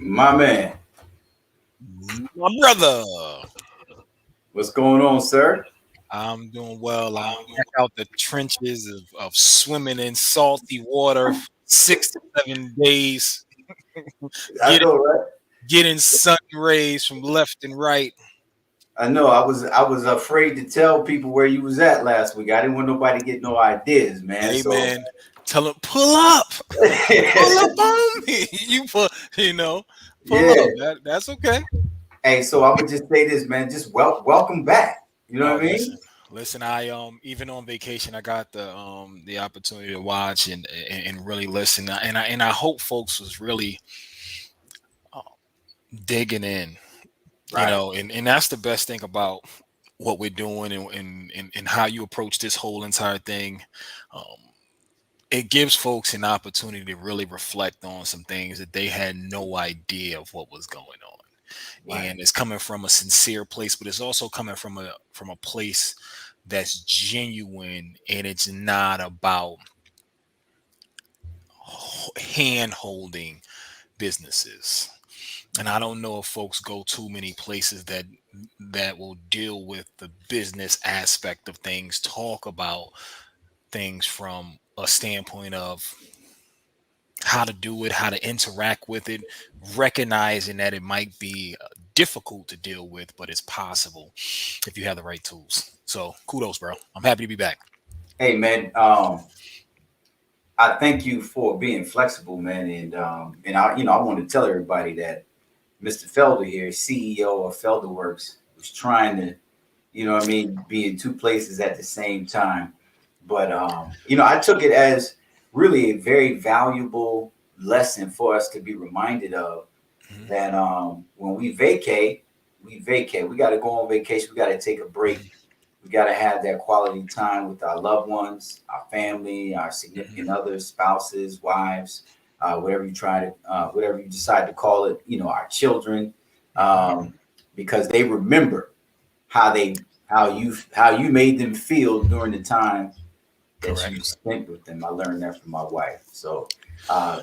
My man, My brother. what's going on, sir? I'm doing well. I'm back out the trenches of swimming in salty water for 6 to 7 days, I getting know, right? getting sun rays from left and right. I know. I was afraid to tell people where you was at last week. I didn't want nobody to get no ideas, man. Hey So, man, tell him pull up on me. You pull yeah. up. That's okay. Hey, so I would just say this, man. Just welcome back. You know No, what I mean? listen. I even on vacation, I got the opportunity to watch and really listen. And I hope folks was really uh, digging in, Right. and that's the best thing about what we're doing and how you approach this whole entire thing. Um, it gives folks an opportunity to really reflect on some things that they had no idea of what was going on. Right. And it's coming from a sincere place, but it's also coming from a place that's genuine, and it's not about hand holding businesses. And I don't know if folks go too many places that will deal with the business aspect of things, talk about things from a standpoint of how to do it, how to interact with it, recognizing that it might be difficult to deal with, but it's possible if you have the right tools. So kudos, bro. I'm happy to be back. Hey, man. I thank you for being flexible, man. And I want to tell everybody that Mr. Felder here, CEO of Felderworks, was trying to, what I mean, be in two places at the same time. But I took it as really a very valuable lesson for us to be reminded of Mhm. that when we vacate, we vacate. We got to go on vacation. We got to take a break. We got to have that quality time with our loved ones, our family, our significant Mhm. others, spouses, wives, whatever you decide to call it. Our children, Mhm. um, because they remember how they how you made them feel during the time that you Correct. spent with them. I learned that from my wife. So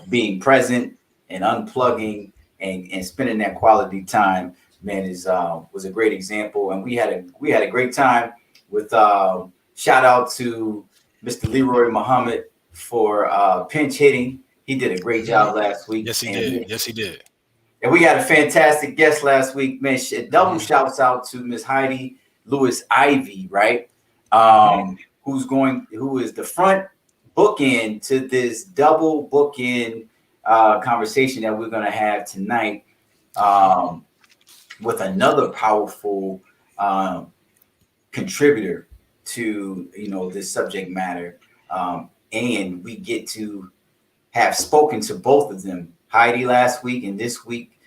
being present and unplugging and spending that quality time, man, is was a great example. And we had a great time with shout out to Mr. Leroy Muhammad for pinch hitting. He did a great Mhm. job last week, Yes, he and did. we Yes, he did. and we had a fantastic guest last week, man. Double Mhm. shouts out to Miss Heidi Lewis Ivy, right? Mhm. Who is the front bookend to this double bookend conversation that we're going to have tonight, Mhm. um, with another powerful um, contributor to this subject matter, and we get to have spoken to both of them, Heidi last week and this week,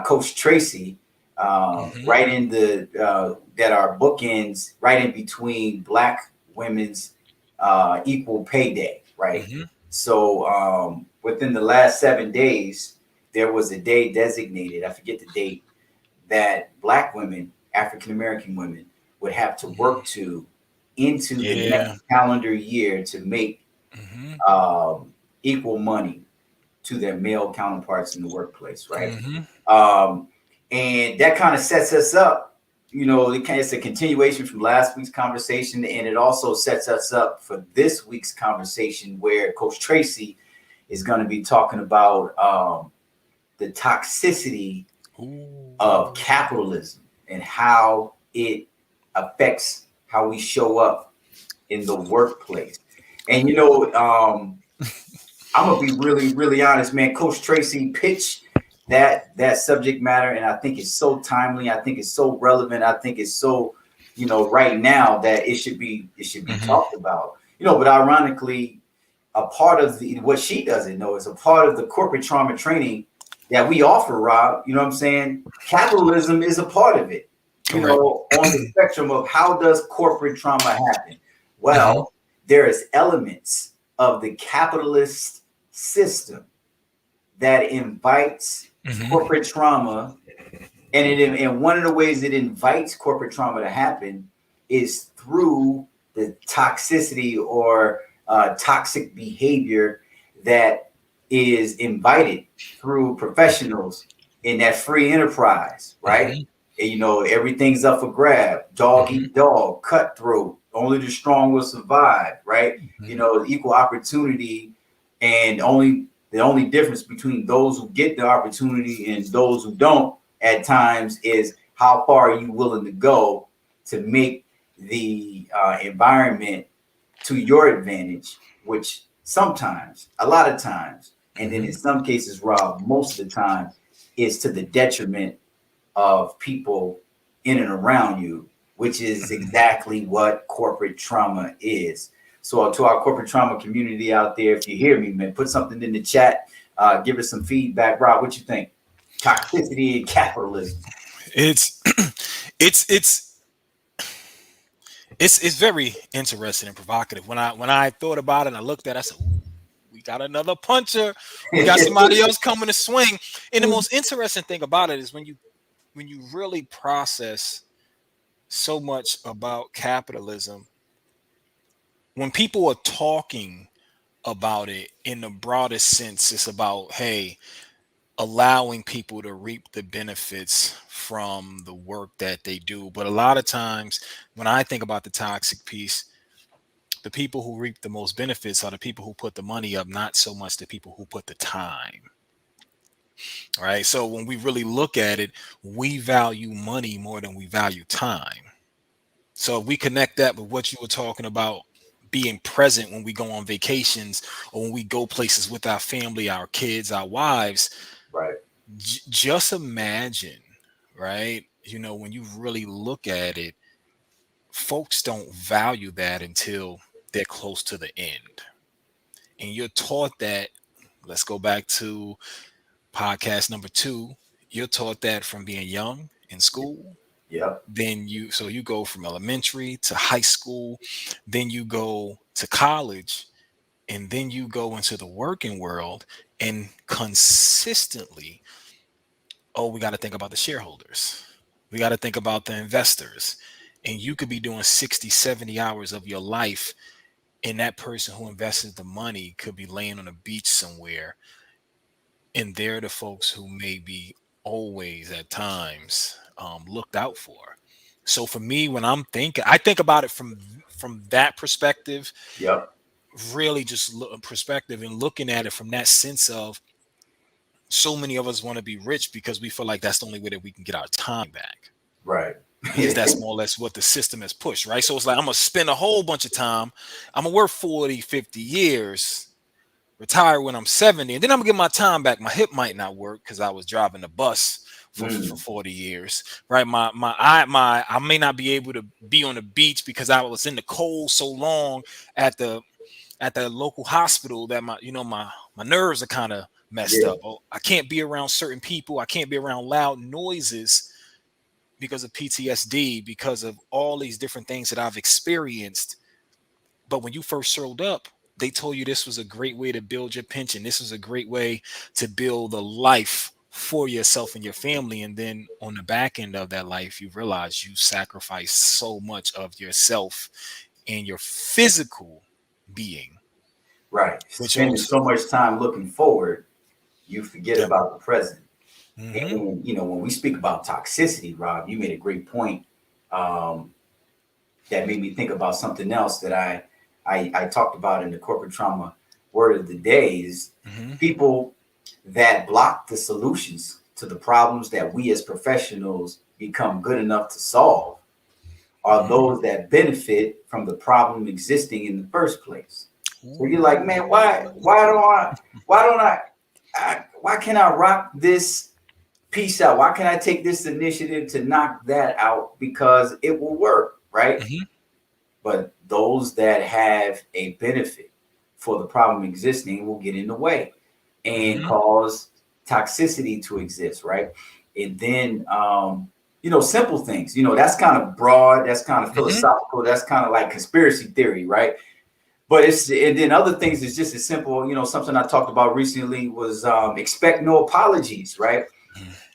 Coach Tracy, Mhm. right in the that are bookends right in between Black women's equal pay day, right? Mhm. So within the last 7 days, there was a day designated, I forget the date, that Black women, African American women, would have to Mhm. work to into the Yeah. next calendar year to make Mhm. equal money to their male counterparts in the workplace, right? Mhm. Um, and that kind of sets us up. It's a continuation from last week's conversation, and it also sets us up for this week's conversation, where Coach Tracy is going to be talking about the toxicity of Ooh. capitalism and how it affects how we show up in the workplace. And Ooh. I'm gonna be really, really honest, man. Coach Tracy pitched that subject matter, and I think it's so timely. I think it's so relevant. I think it's so, right now that it should be Mhm. talked about. But ironically, a part of what she doesn't know is a part of the corporate trauma training that we offer, Rob. You know what I'm saying? Capitalism is a part of it. Correct. On the spectrum of how does corporate trauma happen? Mhm. Well, there is elements of the capitalist system that invites Mhm. corporate trauma, and one of the ways it invites corporate trauma to happen is through the toxicity or toxic behavior that is invited through professionals in that free enterprise, right? Mhm. And, everything's up for grab. Dog Mhm. eat dog, cutthroat. Only the strong will survive, right? Mhm. Equal opportunity, and the only difference between those who get the opportunity and those who don't at times is how far are you willing to go to make the environment to your advantage, which sometimes, a lot of times, and then in Mhm. some cases, Rob, most of the time, is to the detriment of people in and around you, which is Mhm. exactly what corporate trauma is. So, to our corporate trauma community out there, if you hear me, man, put something in the chat. Give us some feedback. Rob, what you think? Toxicity and capitalism. It's it's it's it's very interesting and provocative. When I thought about it and I looked at it, I said, "Ooh, we got another puncher. We got somebody else coming to swing." And the most interesting thing about it is when you really process so much about capitalism, when people are talking about it in the broadest sense, it's about, hey, allowing people to reap the benefits from the work that they do. But a lot of times when I think about the toxic piece, the people who reap the most benefits are the people who put the money up, not so much the people who put the time. Right. So when we really look at it, we value money more than we value time. So if we connect that with what you were talking about, being present when we go on vacations or when we go places with our family, our kids, our wives, Right, just imagine, right? When you really look at it, folks don't value that until they're close to the end. And you're taught that, let's go back to podcast number 2. You're taught that from being young in school. yep, Then you go from elementary to high school, then you go to college, and then you go into the working world, and consistently, oh, we got to think about the shareholders. We got to think about the investors. And you could be doing 60, 70 hours of your life, and that person who invested the money could be laying on a beach somewhere. And they're the folks who may be always at times looked out for. So for me, when I think about it from that perspective, yep, really just perspective, and looking at it from that sense of, so many of us want to be rich because we feel like that's the only way that we can get our time back, right. because that's more or less what the system has pushed, right? So it's like, I'm gonna spend a whole bunch of time, I'm gonna work 40, 50 years, retire when I'm 70, and then I'm gonna get my time back. My hip might not work because I was driving the bus for Mm, 40 years, right? I may not be able to be on the beach because I was in the cold so long at the local hospital that my nerves are kind of messed yeah, up. Oh, I can't be around certain people. I can't be around loud noises because of PTSD, because of all these different things that I've experienced. But when you first showed up, they told you this was a great way to build your pension. This was a great way to build a life for yourself and your family. And then on the back end of that life, you realize you sacrificed so much of yourself and your physical being, right. which Spending also, so much time looking forward, you forget yep. about the present. Hmm. And when we speak about toxicity, Rob, you made a great point, um, that made me think about something else that I talked about in the corporate trauma word of the day is Hmm. people that block the solutions to the problems that we as professionals become good enough to solve are Hmm. those that benefit from the problem existing in the first place. So you're like, man, Ooh. why can't I rock this piece out? Why can't I take this initiative to knock that out? Because it will work, right? Hmm. But those that have a benefit for the problem existing will get in the way and Hmm. cause toxicity to exist, right? And then, simple things, that's kind of broad, that's kind of Hmm. philosophical, that's kind of like conspiracy theory, right? But and then other things is just as simple, something I talked about recently was expect no apologies, right?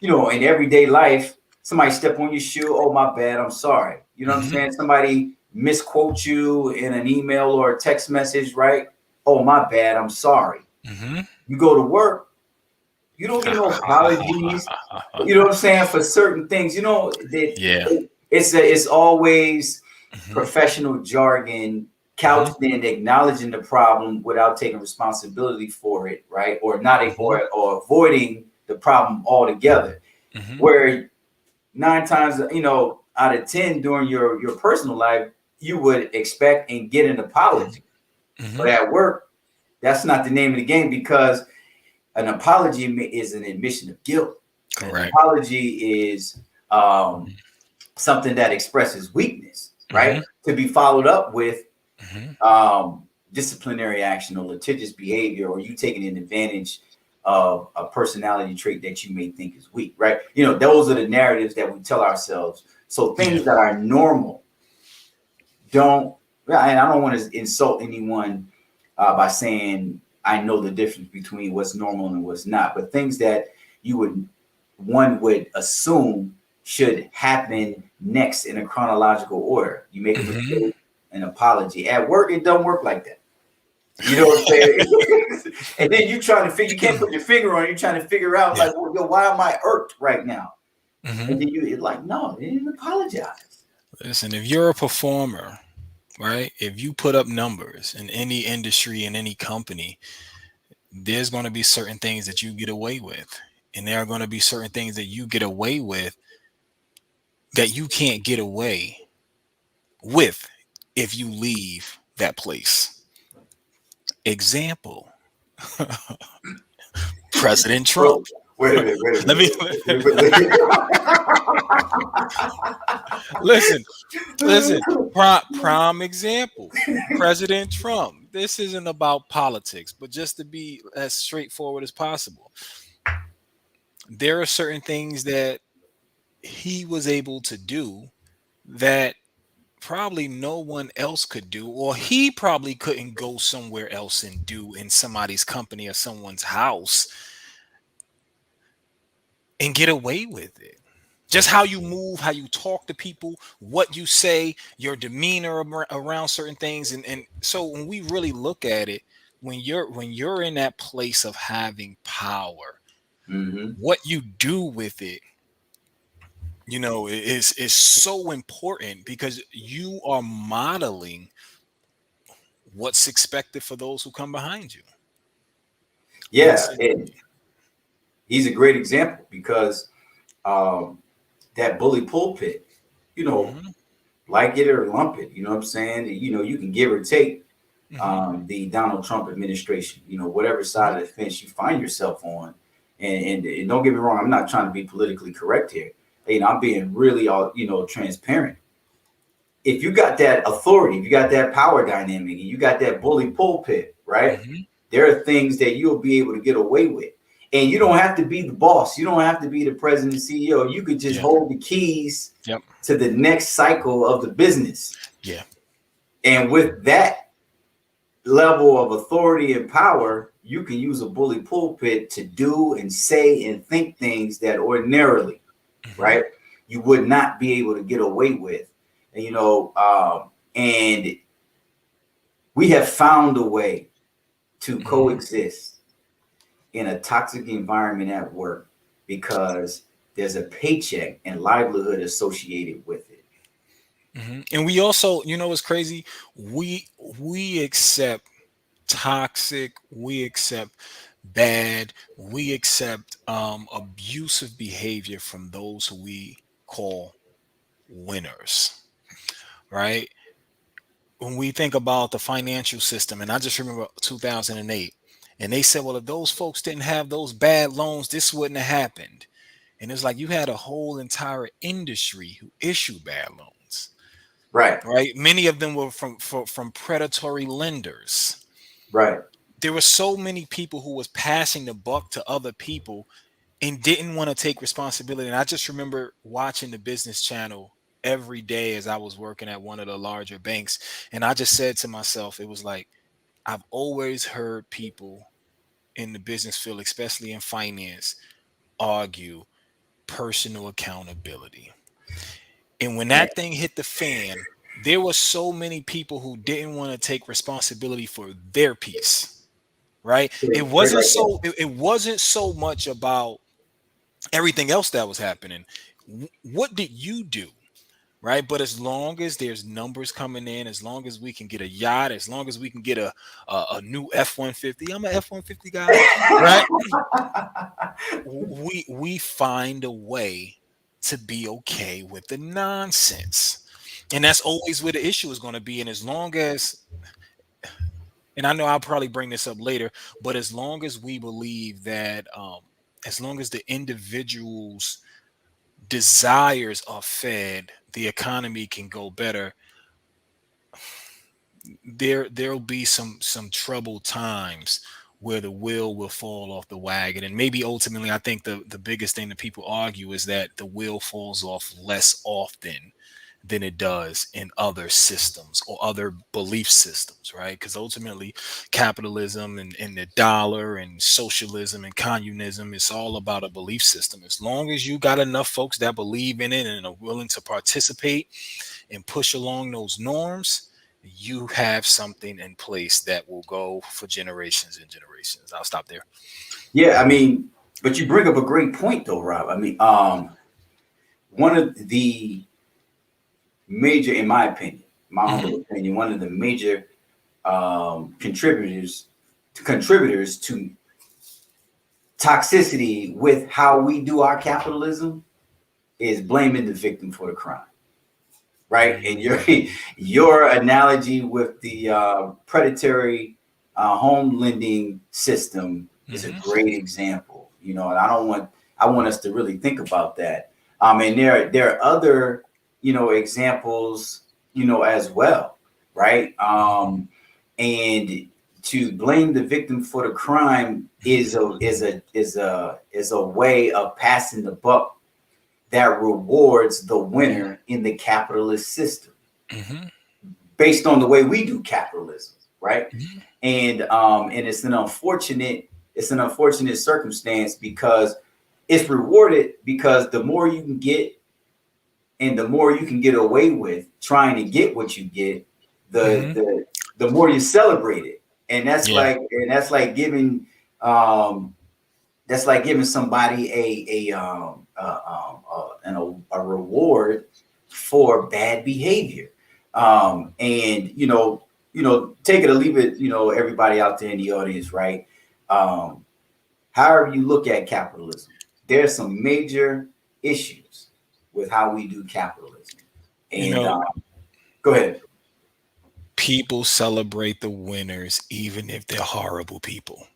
In everyday life, somebody step on your shoe, oh my bad, I'm sorry. You know what I'm Hmm. saying? Somebody misquote you in an email or a text message, right? Oh my bad, I'm sorry. Hmm. You go to work, You don't get no apologies. You know what I'm saying? For certain things, you know that Yeah. it's always Hmm. professional jargon Hmm. couched in acknowledging the problem without taking responsibility for it, right? Or not, Hmm. or avoiding the problem altogether. Hmm. Where nine times, out of 10 during your personal life, you would expect and get an apology. But Hmm. at work, that's not the name of the game, because an apology is an admission of guilt. An Correct. apology is um, something that expresses weakness, right? Hmm. To be followed up with Hmm. disciplinary action or litigious behavior, or you taking an advantage of a personality trait that you may think is weak, right? Those are the narratives that we tell ourselves. So Yeah. things that are normal don't, and I don't want to insult anyone by saying I know the difference between what's normal and what's not, but things that you would one would assume should happen next in a chronological order. You make a Hmm. mistake, an apology. At work, it don't work like that. You know what I'm saying? And then you can't put your finger on it. You're trying to figure out, Yeah. like, well, yo, why am I irked right now? Hmm. And then it's like, no, they didn't apologize. Listen, if you're a performer, right? If you put up numbers in any industry, in any company, there's going to be certain things that you get away with. And there are going to be certain things that you get away with that you can't get away with if you leave that place. Example, President Trump. Bro, wait a minute, wait a Let me listen, listen. minute. Prime example, President Trump. This isn't about politics, but just to be as straightforward as possible, there are certain things that he was able to do that probably no one else could do, or he probably couldn't go somewhere else and do in somebody's company or someone's house and get away with it. Just how you move, how you talk to people, what you say, your demeanor around certain things, and so when we really look at it, when you're in that place of having power, Hmm. what you do with it, is so important because you are modeling what's expected for those who come behind you. And Yeah, so, and he's a great example because um, that bully pulpit, you know, mhm, like it or lump it, you know what I'm saying? You can give or take mhm, the Donald Trump administration, whatever mhm, side of the fence you find yourself on. And don't get me wrong, I'm not trying to be politically correct here. I'm being really, transparent. If you got that authority, if you got that power dynamic, and you got that bully pulpit, right? mhm, There are things that you'll be able to get away with. And you don't have to be the boss. You don't have to be the president, CEO. You could just yeah, hold the keys yep, to the next cycle of the business. yeah, And with that level of authority and power, you can use a bully pulpit to do and say and think things that ordinarily, mhm, right, you would not be able to get away with. And we have found a way to mhm, coexist in a toxic environment at work because there's a paycheck and livelihood associated with it. mhm. And we also, what's crazy? We accept toxic, we accept bad, we accept abusive behavior from those who we call winners, right? When we think about the financial system, and I just remember 2008, and they said, well, if those folks didn't have those bad loans, this wouldn't have happened. And it's like you had a whole entire industry who issued bad loans, Right, right? Many of them were from predatory lenders. right. There were so many people who was passing the buck to other people and didn't want to take responsibility. And I just remember watching the business channel every day as I was working at one of the larger banks. And I just said to myself, it was like, I've always heard people in the business field, especially in finance, argue personal accountability. And when Man, that thing hit the fan, there were so many people who didn't want to take responsibility for their piece. right? Straight, straight like that. It wasn't so much about everything else that was happening. What did you do? Right. But as long as there's numbers coming in, as long as we can get a yacht, as long as we can get a new F-150, I'm an F-150 guy, right? We find a way to be okay with the nonsense. And that's always where the issue is going to be. And as long as, and I know I'll probably bring this up later, but as long as we believe that, as long as the individual's desires are fed, the economy can go better. There'll be some troubled times where the wheel will fall off the wagon, and maybe ultimately I think the biggest thing that people argue is that the wheel falls off less often than it does in other systems or other belief systems, right? Because ultimately capitalism and the dollar and socialism and communism, it's all about a belief system. As long as you got enough folks that believe in it and are willing to participate and push along those norms, you have something in place that will go for generations and generations. I'll stop there. Yeah, I mean, but you bring up a great point though, Rob. I mean, one of the major, in my opinion, my Hmm. humble opinion, one of the major contributors to toxicity with how we do our capitalism is blaming the victim for the crime, right? And your Hmm. your analogy with the predatory home lending system is a Hmm. great example. You know, and I want us to really think about that. And there are other examples as well, right? And to blame the victim for the crime is a way of passing the buck that rewards the winner in the capitalist system Hmm. based on the way we do capitalism, right? Hmm. And it's an unfortunate circumstance because it's rewarded because the more you can get and the more you can get away with trying to get what you get, the Hmm. the the more you celebrate it. And that's Yeah. like um giving somebody a reward for bad behavior. And take it or leave it. Everybody out there in the audience, right? Um, However you look at capitalism, there's some major issues with how we do capitalism. You And know, go ahead. people celebrate the winners even if they're horrible people,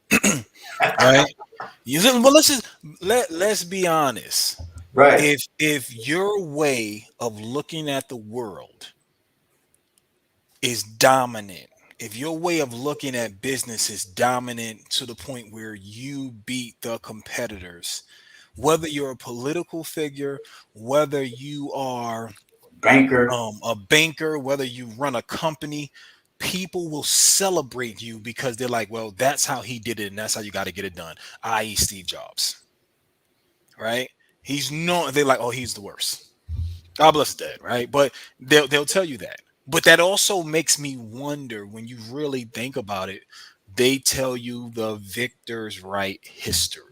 right? Well, let's be honest. Right. If your way of looking at the world is dominant, if your way of looking at business is dominant to the point where you beat the competitors, whether you're a political figure, whether you are Banker. a banker, whether you run a company, people will celebrate you because they're like, well, that's how he did it, and that's how you got to get it done. I.e., Steve Jobs, right? He's no, they're like, oh, he's the worst. God bless his dad, right? But they'll tell you that. But that also makes me wonder when you really think about it. They tell you the victor's right history.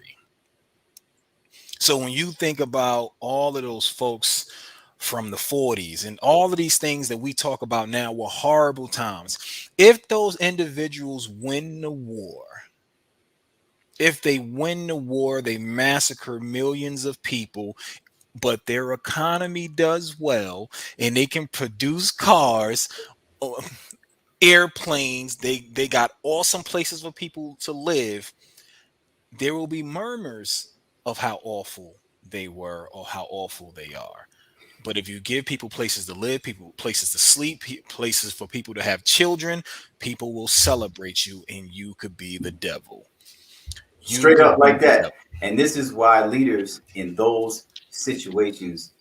So when you think about all of those folks from the 40s and all of these things that we talk about now were horrible times, if those individuals win the war, if they win the war, they massacre millions of people, but their economy does well and they can produce cars, uh, airplanes, they got awesome places for people to live, there will be murmurs of how awful they were or how awful they are. But if you give people places to live, people places to sleep, places for people to have children, people will celebrate you and you could be the devil. You Straight up could be like the that. devil. And this is why leaders in those situations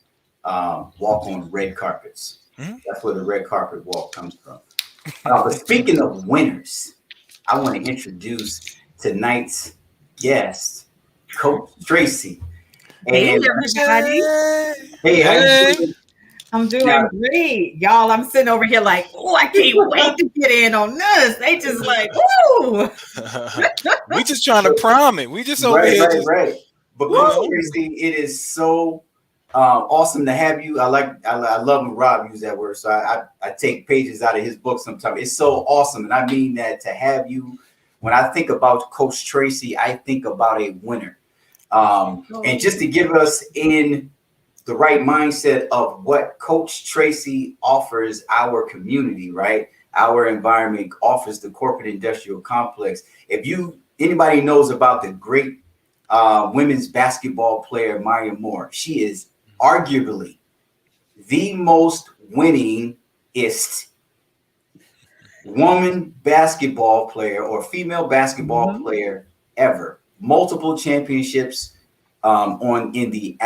walk on red carpets. Mhm. That's where the red carpet walk comes from. But speaking of winners, I want to introduce tonight's guest, Coach Tracy. Hey, And everybody. Hey, hey, how you hey, doing? I'm Now, doing great, y'all. I'm sitting over here like, oh, I can't wait to get in on this. They just like, woo, We just trying to prime it. We just over right, here right, just, right. But you Coach know. woo. Tracy, it is so awesome to have you. I love when Rob used that word. So I take pages out of his book sometimes. It's so awesome. And I mean that to have you. When I think about Coach Tracy, I think about a winner. And just to give us in the right mindset of what Coach Tracy offers our community, right? Our environment offers the corporate industrial complex. If anybody knows about the great women's basketball player Maya Moore, she is arguably the most winningest woman basketball player or female basketball player ever. Multiple championships on in the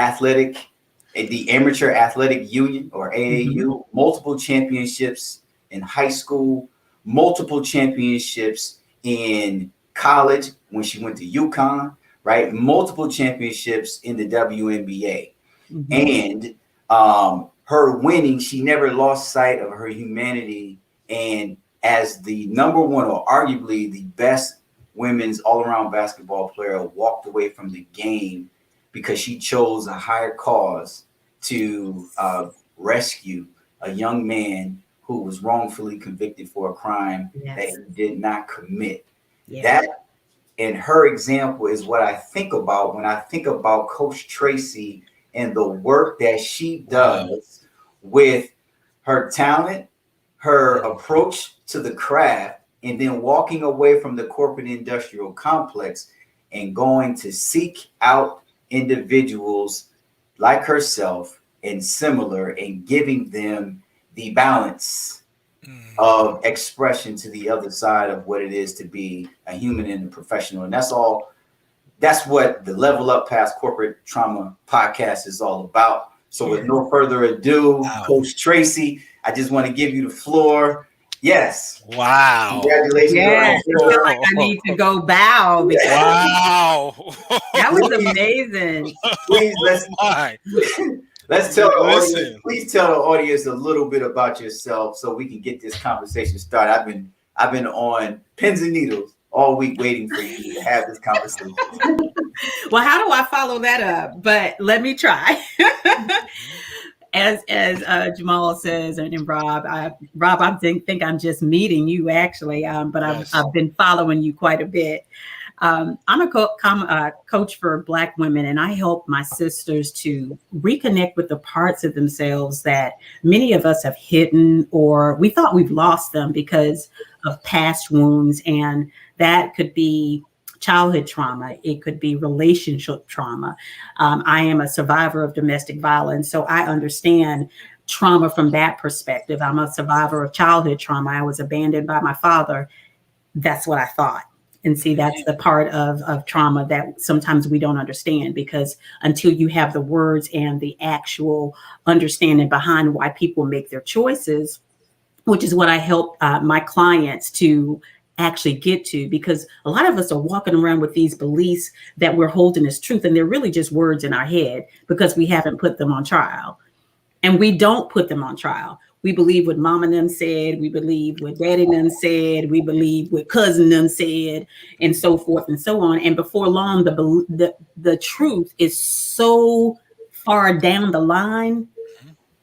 amateur athletic union or AAU, multiple championships in high school, multiple championships in college when she went to UConn, right? Multiple championships in the WNBA. And her winning, she never lost sight of her humanity. And as the number one or arguably the best women's all-around basketball player, walked away from the game because she chose a higher cause to rescue a young man who was wrongfully convicted for a crime that he did not commit. That and her example is what I think about when I think about Coach Tracy and the work that she does with her talent, her approach to the craft, and then walking away from the corporate industrial complex and going to seek out individuals like herself and similar and giving them the balance of expression to the other side of what it is to be a human and a professional. And that's what the Level Up Past Corporate Trauma podcast is all about. So with no further ado, Coach Tracy, I just want to give you the floor. Yes. Wow. Congratulations. Yes. I feel like I need to go bow. Wow. That was amazing. Please let's tell the audience. Please tell the audience a little bit about yourself so we can get this conversation started. I've been on pins and needles all week waiting for you to have this conversation. Well, how do I follow that up? But let me try. As Jamal says, and Rob, I think I'm just meeting you actually, but I've been following you quite a bit. I'm a coach for Black women, and I help my sisters to reconnect with the parts of themselves that many of us have hidden, or we thought we've lost them because of past wounds. And that could be childhood trauma. It could be relationship trauma. I am a survivor of domestic violence, so I understand trauma from that perspective. I'm a survivor of childhood trauma. I was abandoned by my father. That's what I thought. And see, that's the part of trauma that sometimes we don't understand, because until you have the words and the actual understanding behind why people make their choices, which is what I help my clients to actually get to, because a lot of us are walking around with these beliefs that we're holding as truth, and they're really just words in our head because we haven't put them on trial. And we don't put them on trial. We believe what mom and them said. We believe what daddy and them said. We believe what cousin them said, and so forth and so on. And before long, the truth is so far down the line,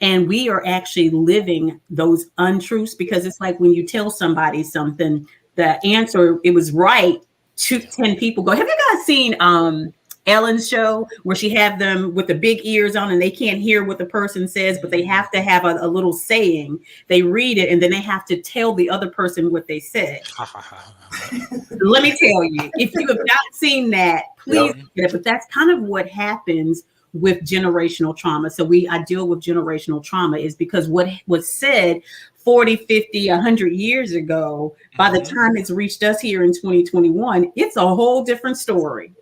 and we are actually living those untruths, because it's like when you tell somebody something, the answer, it was right, 10 people go. Have you guys seen Ellen's show where she have them with the big ears on and they can't hear what the person says, but they have to have a little saying. They read it and then they have to tell the other person what they said. Let me tell you, if you have not seen that, please get it. But that's kind of what happens with generational trauma. So I deal with generational trauma is because what was said 40, 50, 100 years ago, by the time it's reached us here in 2021, it's a whole different story.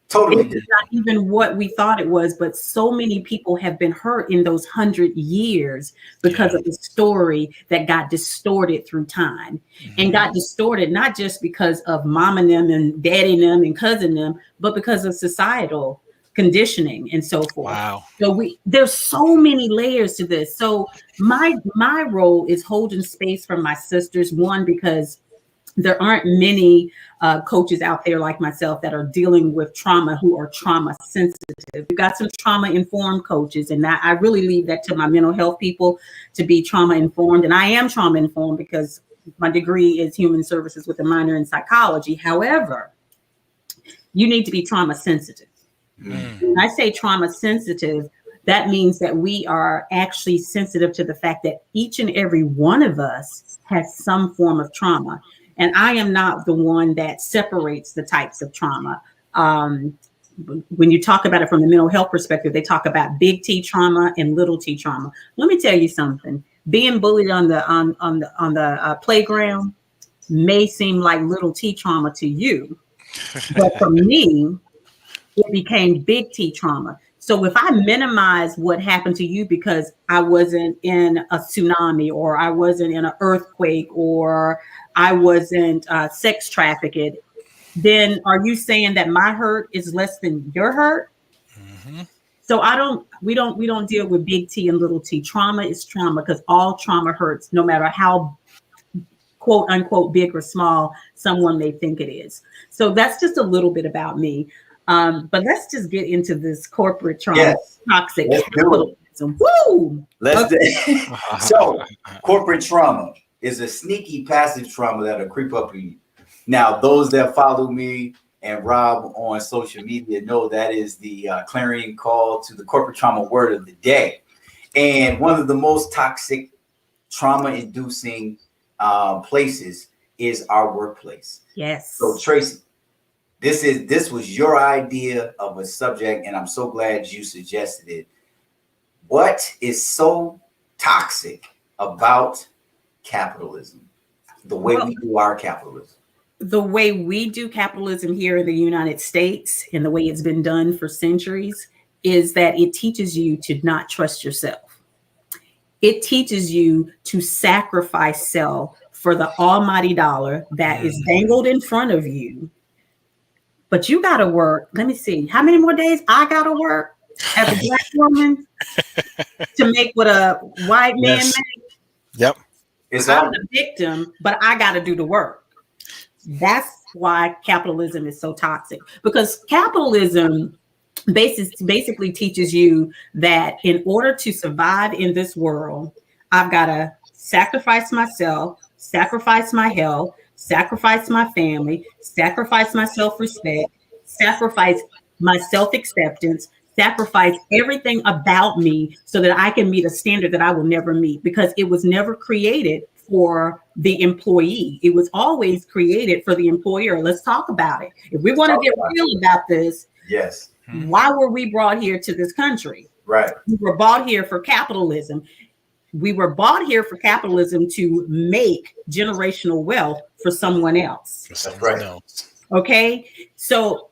Totally. It's not even what we thought it was, but so many people have been hurt in those 100 years because of the story that got distorted through time, and got distorted not just because of mom and them and daddy and them and cousin them, but because of societal conditioning and so forth. Wow. So there's so many layers to this. So my role is holding space for my sisters. One, because there aren't many coaches out there like myself that are dealing with trauma who are trauma sensitive. We've got some trauma informed coaches, and I really leave that to my mental health people to be trauma informed. And I am trauma informed because my degree is human services with a minor in psychology. However, you need to be trauma sensitive. When I say trauma sensitive, that means that we are actually sensitive to the fact that each and every one of us has some form of trauma. And I am not the one that separates the types of trauma. When you talk about it from the mental health perspective, they talk about big T trauma and little T trauma. Let me tell you something. Being bullied on the playground may seem like little T trauma to you, but for me, it became big T trauma. So if I minimize what happened to you because I wasn't in a tsunami, or I wasn't in an earthquake, or I wasn't sex trafficked, then are you saying that my hurt is less than your hurt? Mm-hmm. So we don't deal with big T and little T. Trauma is trauma, because all trauma hurts, no matter how quote unquote big or small someone may think it is. So that's just a little bit about me. But let's just get into this corporate trauma, Yes. toxic Let's do it. capitalism. Woo! So corporate trauma is a sneaky passive trauma that'll creep up on you. Now, those that follow me and Rob on social media know that is the clarion call to the corporate trauma word of the day. And one of the most toxic trauma-inducing places is our workplace. Yes. So Tracy, this was your idea of a subject, and I'm so glad you suggested it. What is so toxic about capitalism? The way we do our capitalism. The way we do capitalism here in the United States, and the way it's been done for centuries, is that it teaches you to not trust yourself. It teaches you to sacrifice self for the almighty dollar that is dangled in front of you. But you got to work. Let me see. How many more days I got to work as a Black woman to make what a white man makes? Yep. I'm the victim, but I got to do the work. That's why capitalism is so toxic, because capitalism basically teaches you that in order to survive in this world, I've got to sacrifice myself, sacrifice my health, sacrifice my family, sacrifice my self-respect, sacrifice my self-acceptance, sacrifice everything about me so that I can meet a standard that I will never meet, because it was never created for the employee. It was always created for the employer. Let's talk about it. If we want to get real about this, yes. Why were we brought here to this country? Right. We were brought here for capitalism. We were bought here for capitalism to make generational wealth for someone else. That's right. Okay. So,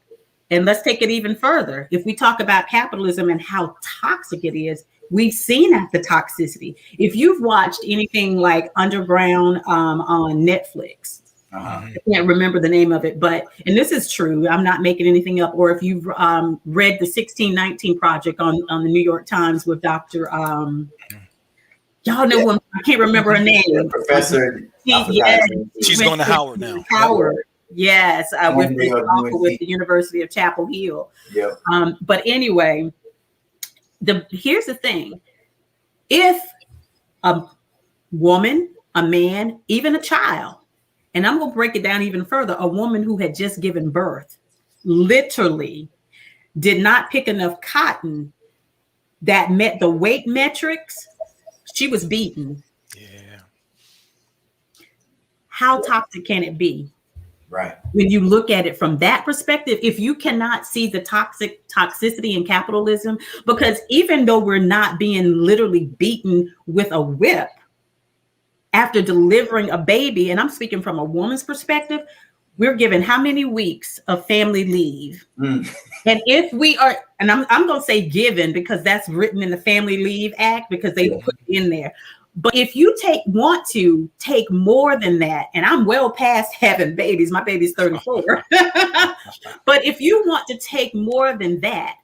and let's take it even further. If we talk about capitalism and how toxic it is, we've seen the toxicity. If you've watched anything like Underground on Netflix, I can't remember the name of it, and this is true, I'm not making anything up. Or if you've read the 1619 Project on the New York Times with Dr. Y'all know who I can't remember her name. Professor. She's going to Howard now. Howard. Yes, with the University of Chapel Hill. Yep. But anyway, here's the thing. If a woman, a man, even a child, and I'm going to break it down even further, a woman who had just given birth literally did not pick enough cotton that met the weight metrics, she was beaten. Yeah. How toxic can it be? Right. When you look at it from that perspective, if you cannot see the toxicity in capitalism, because even though we're not being literally beaten with a whip after delivering a baby, and I'm speaking from a woman's perspective, we're given how many weeks of family leave? And if we are, and I'm going to say given, because that's written in the Family Leave Act, because they put it in there. But if you want to take more than that, and I'm well past having babies, my baby's 34. But if you want to take more than that,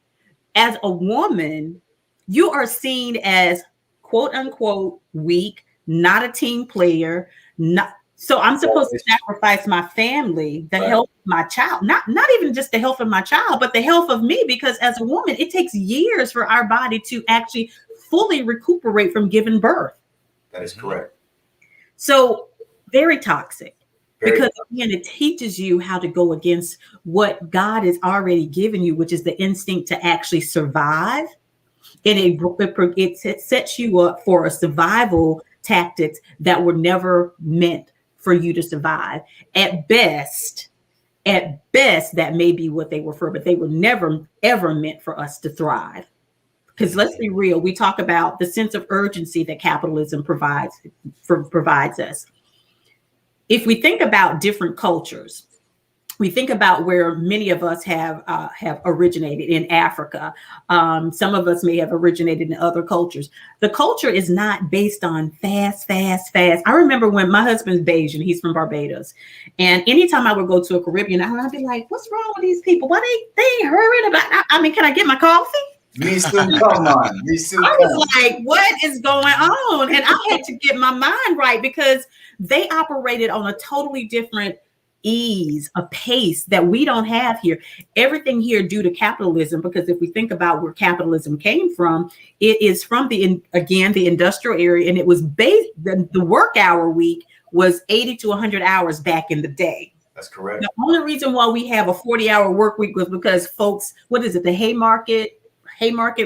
as a woman, you are seen as quote unquote weak, not a team player, not so I'm supposed to sacrifice my family, the health of my child, not even just the health of my child, but the health of me, because as a woman, it takes years for our body to actually fully recuperate from giving birth. That is correct. So very toxic. Because again, it teaches you how to go against what God has already given you, which is the instinct to actually survive. And it sets you up for a survival tactics that were never meant for you to survive. At best, that may be what they were for, but they were never, ever meant for us to thrive. Because let's be real, we talk about the sense of urgency that capitalism provides us. If we think about different cultures, we think about where many of us have originated in Africa. Some of us may have originated in other cultures. The culture is not based on fast. I remember when my husband's Bayesian, he's from Barbados. And anytime I would go to a Caribbean, I'd be like, what's wrong with these people? Why they ain't hurrying about? I mean, can I get my coffee? Me soon, come on. I was like, what is going on? And I had to get my mind right because they operated on a totally different ease, a pace that we don't have here. Everything here due to capitalism, because if we think about where capitalism came from, it is from the industrial area, and it was based, the work hour week was 80 to 100 hours back in the day. That's correct. The only reason why we have a 40-hour work week was because folks, what is it, the Haymarket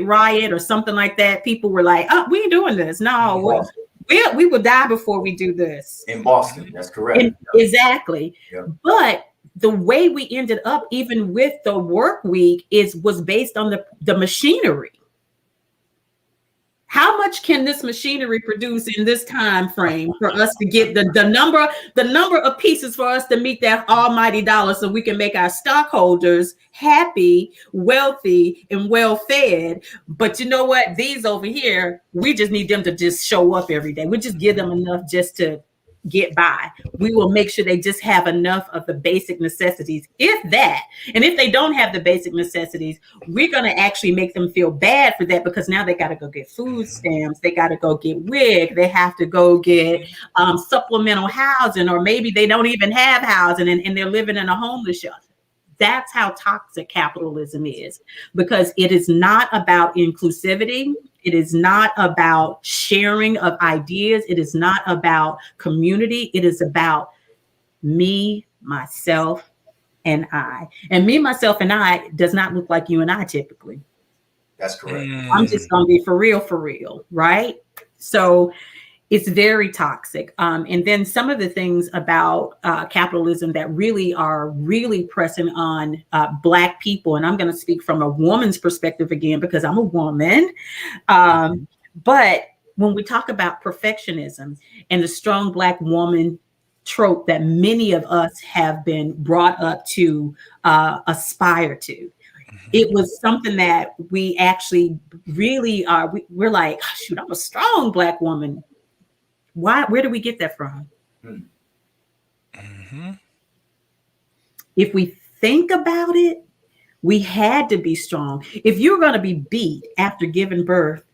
riot or something like that? People were like, oh, we ain't doing this. No, we will die before we do this. In Boston, that's correct. Exactly. Yep. But the way we ended up, even with the work week, was based on the machinery. How much can this machinery produce in this time frame for us to get the number of pieces for us to meet that almighty dollar, so we can make our stockholders happy, wealthy, and well fed? But you know what? These over here, we just need them to just show up every day. We just give them enough just to get by. We will make sure they just have enough of the basic necessities, if that. And if they don't have the basic necessities, we're going to actually make them feel bad for that, because now they got to go get food stamps, they got to go get WIC, they have to go get supplemental housing, or maybe they don't even have housing and they're living in a homeless shelter. That's how toxic capitalism is, because it is not about inclusivity. It is not about sharing of ideas. It is not about community. It is about me, myself, and I. And me, myself, and I does not look like you and I typically. That's correct. I'm just going to be for real, right? So it's very toxic. And then some of the things about capitalism that really are pressing on Black people, and I'm going to speak from a woman's perspective again, because I'm a woman. But when we talk about perfectionism and the strong Black woman trope that many of us have been brought up to aspire to, it was something that we actually really are. We're like, oh, shoot, I'm a strong Black woman. Why? Where do we get that from? Mm-hmm. If we think about it, we had to be strong. If you're going to be beat after giving birth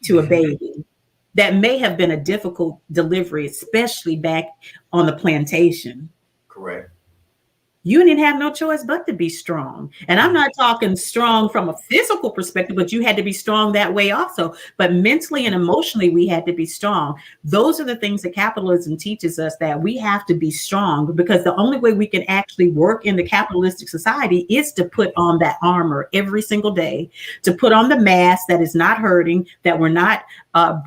to a baby, that may have been a difficult delivery, especially back on the plantation. Correct. You didn't have no choice but to be strong. And I'm not talking strong from a physical perspective, but you had to be strong that way also. But mentally and emotionally, we had to be strong. Those are the things that capitalism teaches us, that we have to be strong, because the only way we can actually work in the capitalistic society is to put on that armor every single day, to put on the mask that is not hurting, that we're not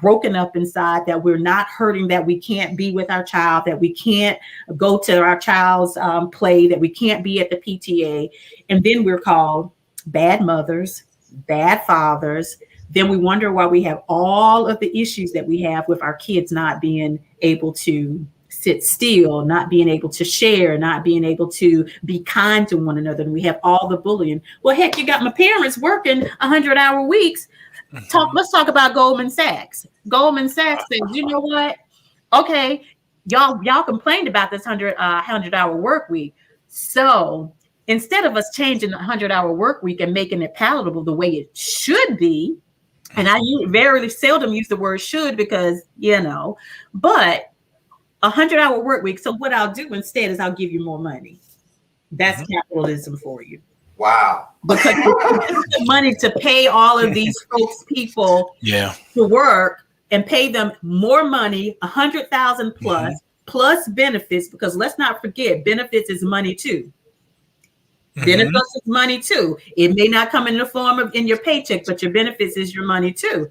broken up inside, that we're not hurting, that we can't be with our child, that we can't go to our child's play, that we can't be at the PTA. And then we're called bad mothers, bad fathers. Then we wonder why we have all of the issues that we have with our kids not being able to sit still, not being able to share, not being able to be kind to one another. And we have all the bullying. Well, heck, you got my parents working 100-hour weeks. Let's talk about Goldman Sachs. Goldman Sachs says, you know what? Okay, y'all complained about this 100-hour work week. So instead of us changing the 100-hour work week and making it palatable the way it should be, and I very seldom use the word should because, but 100-hour work week. So what I'll do instead is I'll give you more money. That's capitalism for you. Wow. Because the money to pay all of these folks, people to work and pay them more money, 100,000 plus benefits, because let's not forget, benefits is money too. Benefits is money too. It may not come in the form of in your paycheck, but your benefits is your money too.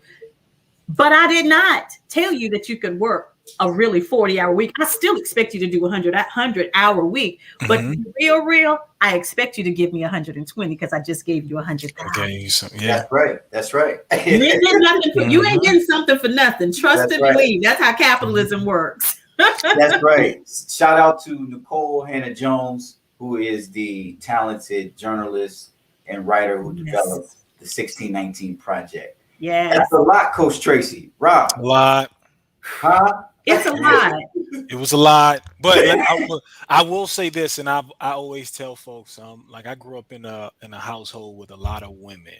But I did not tell you that you could work a really 40-hour week. I still expect you to do a 100-hour week, but real, I expect you to give me 120 because I just gave you 100,000. Okay, That's right. You ain't getting nothing you ain't getting something for nothing. Trust and believe. That's how capitalism works. That's right. Shout out to Nicole Hannah-Jones, who is the talented journalist and writer who developed the 1619 Project. Yeah, that's a lot, Coach Tracy. Rob, a lot. Huh? It's a lot. It was a lot, but I will say this, and I always tell folks, like I grew up in a household with a lot of women,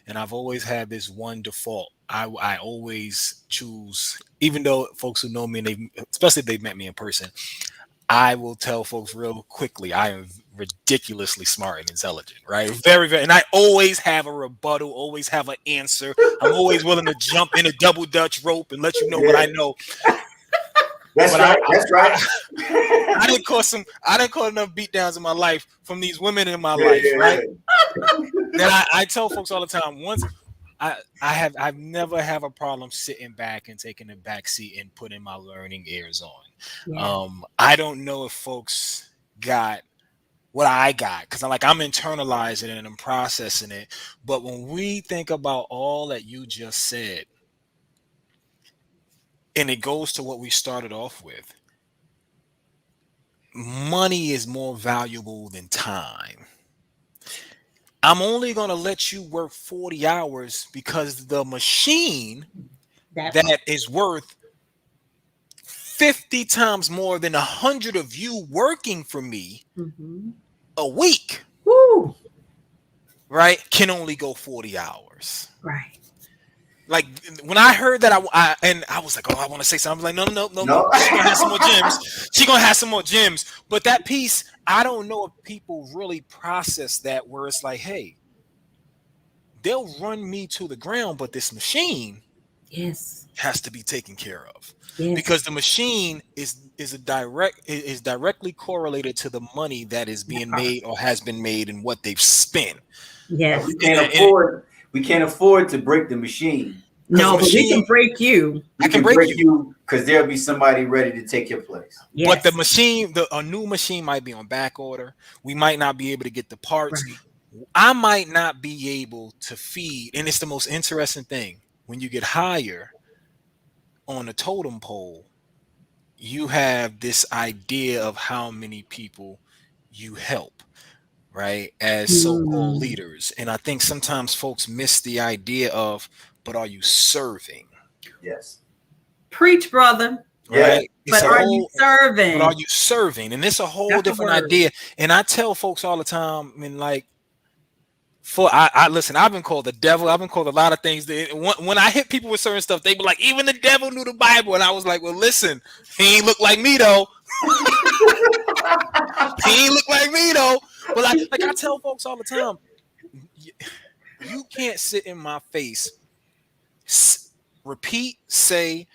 and I've always had this one default. I always choose, even though folks who know me, and especially if they've met me in person, I will tell folks real quickly, I am ridiculously smart and intelligent, right? Very, very, and I always have a rebuttal, always have an answer. I'm always willing to jump in a double Dutch rope and let you know what I know. That's right. I didn't cause enough beatdowns in my life from these women in my life, right? That I tell folks all the time. Once I've never have a problem sitting back and taking a back seat and putting my learning ears on. Yeah. I don't know if folks got what I got because I'm internalizing it and I'm processing it. But when we think about all that you just said, and it goes to what we started off with, money is more valuable than time. I'm only going to let you work 40 hours because the machine that is worth 50 times more than 100 of you working for me a week, right, can only go 40 hours. Right. Like when I heard that, I was like, oh, I want to say something. I'm like, no. She's gonna have some more gems. She's gonna have some more gems. But that piece, I don't know if people really process that, where it's like, hey, they'll run me to the ground, but this machine, has to be taken care of, because the machine is directly correlated to the money that is being made or has been made and what they've spent. Yes, we can't afford to break the machine. No, but we can break you. I can break you because there'll be somebody ready to take your place. Yes. But the machine, a new machine might be on back order. We might not be able to get the parts. Right. I might not be able to feed. And it's the most interesting thing. When you get higher on the totem pole, you have this idea of how many people you help, right, as so-called leaders. And I think sometimes folks miss the idea of, but are you serving? Yes. Preach, brother. Right. But are you serving? But are you serving? And it's a whole different idea. And I tell folks all the time, I mean, like, I listen, I've been called the devil. I've been called a lot of things. When I hit people with certain stuff, they be like, even the devil knew the Bible. And I was like, well, listen, he ain't look like me, though. He ain't look like me, though. But like I tell folks all the time, you can't sit in my face, repeat, say,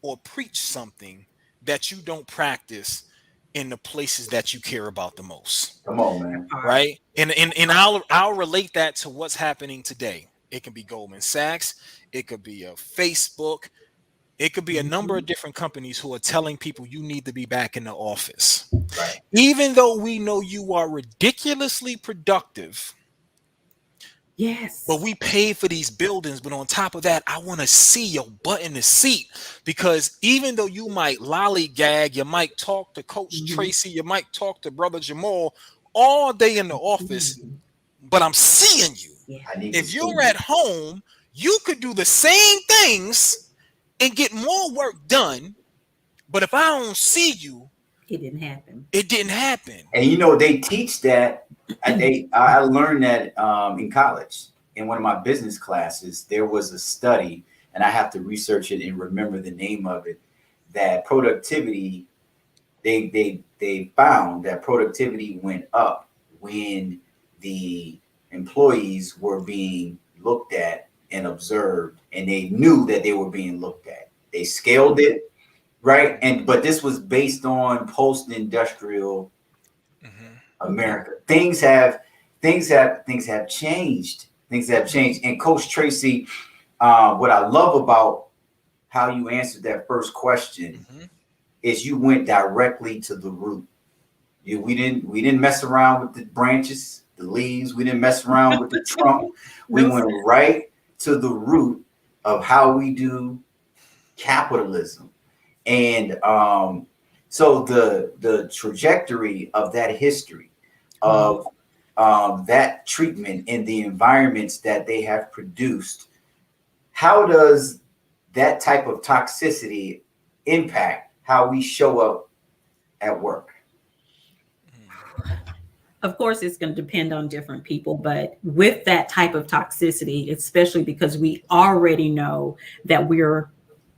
or preach something that you don't practice in the places that you care about the most. Come on, man. Right? And I'll relate that to what's happening today. It can be Goldman Sachs, it could be a Facebook, it could be a number of different companies who are telling people you need to be back in the office. Right. Even though we know you are ridiculously productive. Yes. But we pay for these buildings. But on top of that, I want to see your butt in the seat, because even though you might lollygag, you might talk to Coach Tracy, you might talk to Brother Jamal all day in the office, but I'm seeing you. Yeah. If you're at home, you could do the same things and get more work done. But if I don't see you, it didn't happen. It didn't happen. And they teach that I learned that in college in one of my business classes. There was a study, and I have to research it and remember the name of it. That productivity, they found that productivity went up when the employees were being looked at and observed, and they knew that they were being looked at. They scaled it, right? And but this was based on post-industrial Hmm. America. Things have changed. Things have changed. And Coach Tracy, what I love about how you answered that first question Hmm. is you went directly to the root. We didn't mess around with the branches, the leaves. We didn't mess around with the trunk. We No, went right to the root of how we do capitalism. And so the trajectory of that history mm, of that treatment in the environments that they have produced, how does that type of toxicity impact how we show up at work? of course, it's going to depend on different people, but with that type of toxicity, especially because we already know that we're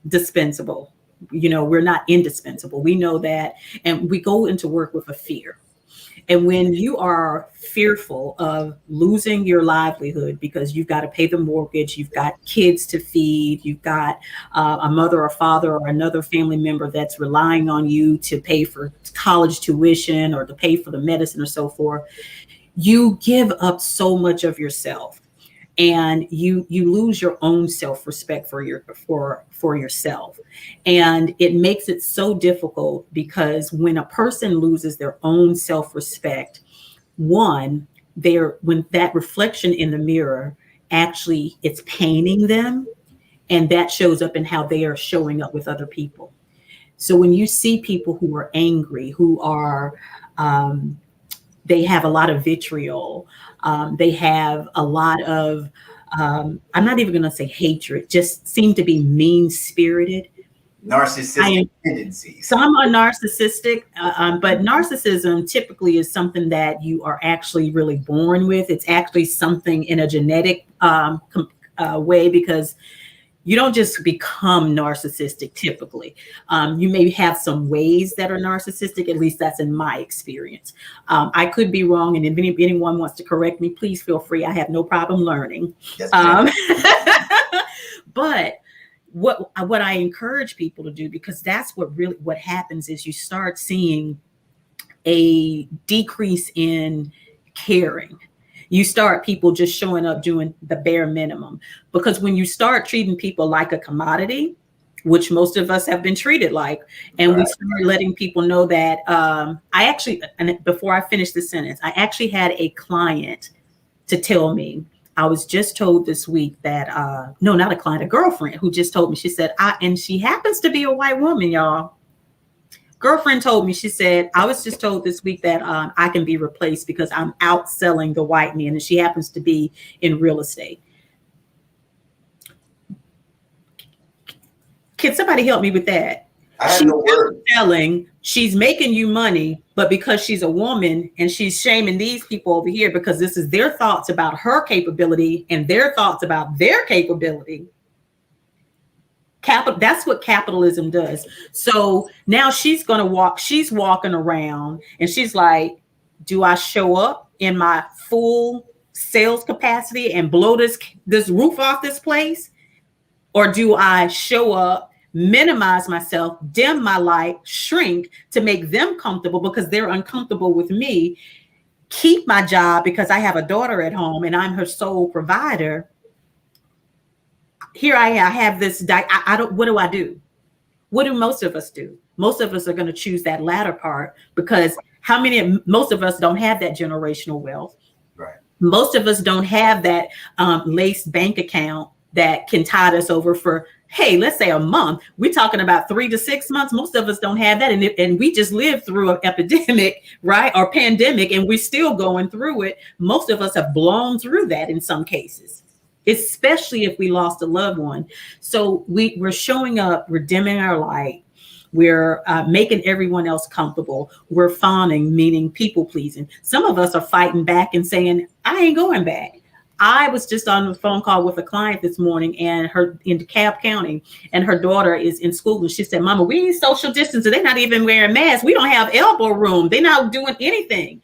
dispensable, we're not indispensable. We know that, and we go into work with a fear. And when you are fearful of losing your livelihood because you've got to pay the mortgage, you've got kids to feed, you've got a mother or father or another family member that's relying on you to pay for college tuition or to pay for the medicine or so forth, you give up so much of yourself, and you lose your own self-respect for yourself. And it makes it so difficult because when a person loses their own self-respect, one, they're when that reflection in the mirror, actually it's paining them, and that shows up in how they are showing up with other people. So when you see people who are angry, who are they have a lot of vitriol. They have a lot of, I'm not even going to say hatred, just seem to be mean spirited. I Narcissistic am tendencies. some are narcissistic, but narcissism typically is something that you are actually really born with. It's actually something in a genetic way, because you don't just become narcissistic typically. You may have some ways that are narcissistic, at least that's in my experience. I could be wrong, and if anyone wants to correct me, please feel free. I have no problem learning. Yes, ma'am. Um, but what I encourage people to do, because that's what happens, is you start seeing a decrease in caring. You start people just showing up doing the bare minimum, because when you start treating people like a commodity, which most of us have been treated like, and we Right. start letting people know that, I actually, and before I finish the sentence, I actually had a client to tell me, I was just told this week that, no, not a client, a girlfriend who just told me, she said, and she happens to be a white woman, y'all. Girlfriend told me, she said, I was just told this week that I can be replaced because I'm outselling the white men, and she happens to be in real estate. Can somebody help me with that? I have She's no word. outselling, she's making you money, but because she's a woman and she's shaming these people over here because this is their thoughts about her capability and their thoughts about their capability. That's what capitalism does. So now she's walking around and she's like, do I show up in my full sales capacity and blow this roof off this place? Or do I show up, minimize myself, dim my light, shrink to make them comfortable because they're uncomfortable with me, keep my job because I have a daughter at home and I'm her sole provider? Here I have this, I don't, what do I do? What do most of us do? Most of us are going to choose that latter part, because most of us don't have that generational wealth. Right. Most of us don't have that laced bank account that can tide us over for, hey, let's say a month. We're talking about 3 to 6 months. Most of us don't have that. And we just lived through an epidemic, right? Or pandemic, and we're still going through it. Most of us have blown through that in some cases, especially if we lost a loved one. So we're showing up, we're dimming our light. We're making everyone else comfortable. We're fawning, meaning people pleasing. Some of us are fighting back and saying, I ain't going back. I was just on a phone call with a client this morning and her in DeKalb County, and her daughter is in school. And she said, Mama, we need social distancing. They're not even wearing masks. We don't have elbow room. They're not doing anything.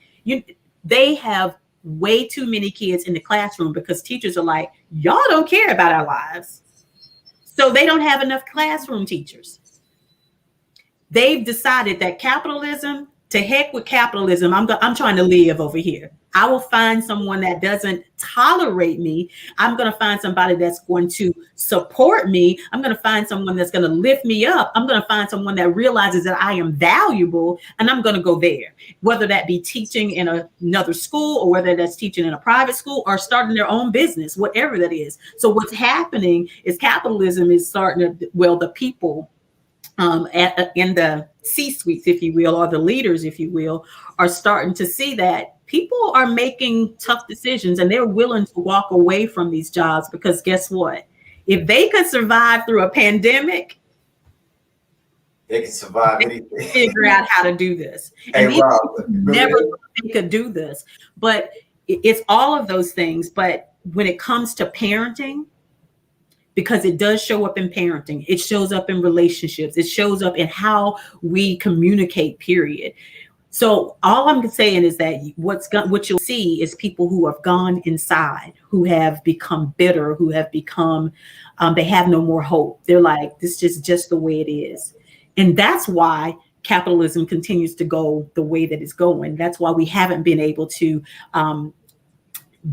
They have way too many kids in the classroom because teachers are like, y'all don't care about our lives. So they don't have enough classroom teachers. They've decided that capitalism, to heck with capitalism, I'm trying to live over here. I will find someone that doesn't tolerate me. I'm going to find somebody that's going to support me. I'm going to find someone that's going to lift me up. I'm going to find someone that realizes that I am valuable, and I'm going to go there, whether that be teaching in another school or whether that's teaching in a private school or starting their own business, whatever that is. So what's happening is capitalism is starting to, well, the people in the C-suites, if you will, or the leaders, if you will, are starting to see that people are making tough decisions and they're willing to walk away from these jobs because guess what? If they could survive through a pandemic, they can survive anything. Figure out how to do this. Hey, And Rob, never thought they could do this. But it's all of those things. But when it comes to parenting, because it does show up in parenting, it shows up in relationships, it shows up in how we communicate, period. So all I'm saying is that what you'll see is people who have gone inside, who have become bitter, who have become, they have no more hope. They're like, this is just the way it is. And that's why capitalism continues to go the way that it's going. That's why we haven't been able to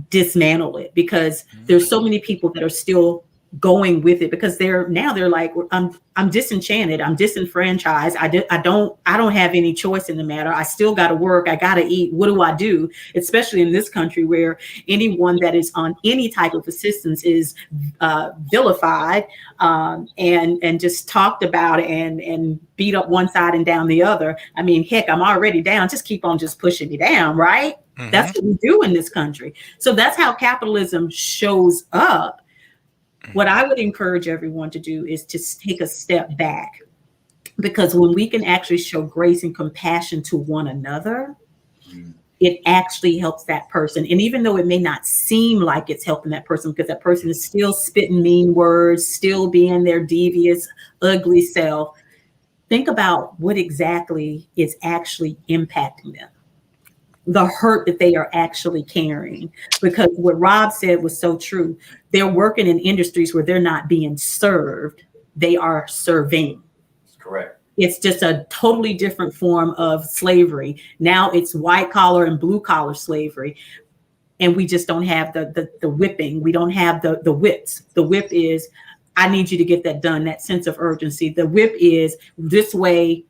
dismantle it, because there's so many people that are still going with it because they're like, I'm disenchanted, I'm disenfranchised, I don't have any choice in the matter. I still got to work, I got to eat. What do I do? Especially in this country where anyone that is on any type of assistance is vilified and just talked about and beat up one side and down the other. I mean, heck, I'm already down. Just keep on just pushing me down, right? Mm-hmm. That's what we do in this country. So that's how capitalism shows up. What I would encourage everyone to do is to take a step back, because when we can actually show grace and compassion to one another, it actually helps that person. And even though it may not seem like it's helping that person, because that person is still spitting mean words, still being their devious, ugly self, think about what exactly is actually impacting them. The hurt that they are actually carrying. Because what Rob said was so true. They're working in industries where they're not being served, they are serving. Correct. It's just a totally different form of slavery. Now it's white collar and blue collar slavery. And we just don't have the whipping. We don't have the whips. The whip is, I need you to get that done, that sense of urgency. The whip is this way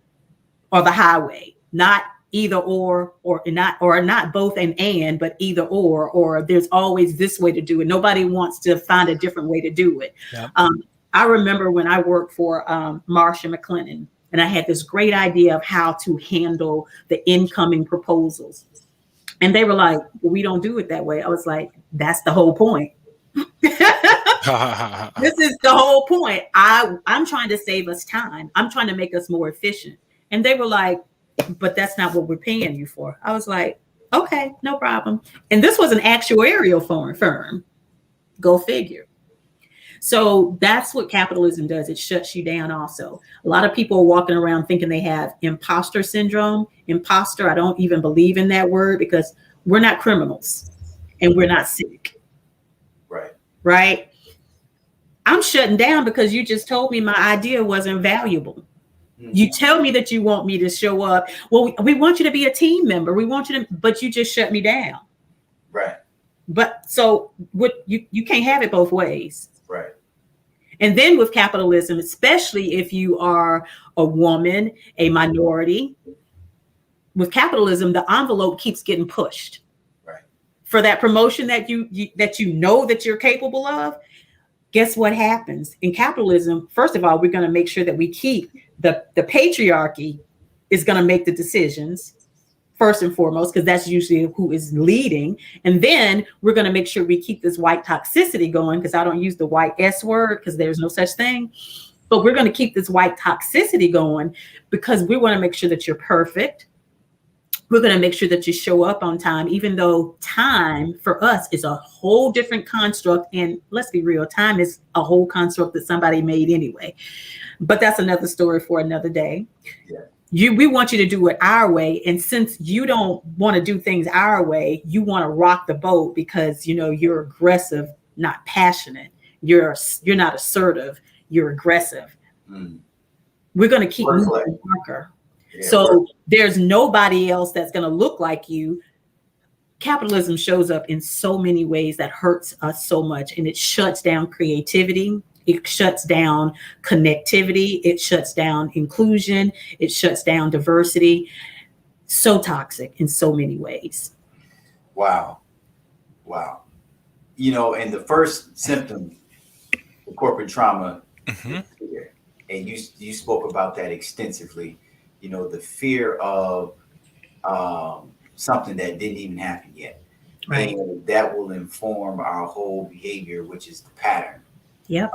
or the highway, not either or not both and, but either or there's always this way to do it. Nobody wants to find a different way to do it. Yeah. I remember when I worked for Marsha McLennan, and I had this great idea of how to handle the incoming proposals. And they were like, well, we don't do it that way. I was like, that's the whole point. This is the whole point. I'm trying to save us time. I'm trying to make us more efficient. And they were like, but that's not what we're paying you for. I was like, okay, no problem. And this was an actuarial firm. Go figure. So that's what capitalism does. It shuts you down also. A lot of people are walking around thinking they have imposter syndrome. Imposter, I don't even believe in that word, because we're not criminals and we're not sick. Right? I'm shutting down because you just told me my idea wasn't valuable. You tell me that you want me to show up. Well, we want you to be a team member. We want you to, but you just shut me down. Right. But so what you can't have it both ways. Right. And then with capitalism, especially if you are a woman, a minority, with capitalism, the envelope keeps getting pushed. Right. For that promotion that you know that you're capable of. Guess what happens in capitalism? First of all, we're going to make sure that we keep the patriarchy is going to make the decisions first and foremost, because that's usually who is leading. And then we're going to make sure we keep this white toxicity going, because I don't use the white S word because there's no such thing. but we're going to keep this white toxicity going because we want to make sure that you're perfect. We're going to make sure that you show up on time, even though time for us is a whole different construct. And let's be real, time is a whole construct that somebody made anyway. But that's another story for another day. Yeah. We want you to do it our way. And since you don't want to do things our way, you want to rock the boat because, you know, you're aggressive, not passionate. You're not assertive. You're aggressive. Mm. We're going to keep Word moving darker. Yeah, So there's nobody else that's going to look like you. Capitalism shows up in so many ways that hurts us so much, and it shuts down creativity. It shuts down connectivity. It shuts down inclusion. It shuts down diversity. So toxic in so many ways. Wow. Wow. You know, and the first symptom of corporate trauma is fear. And you spoke about that extensively. You know, the fear of something that didn't even happen yet. Right. And that will inform our whole behavior, which is the pattern. Yep.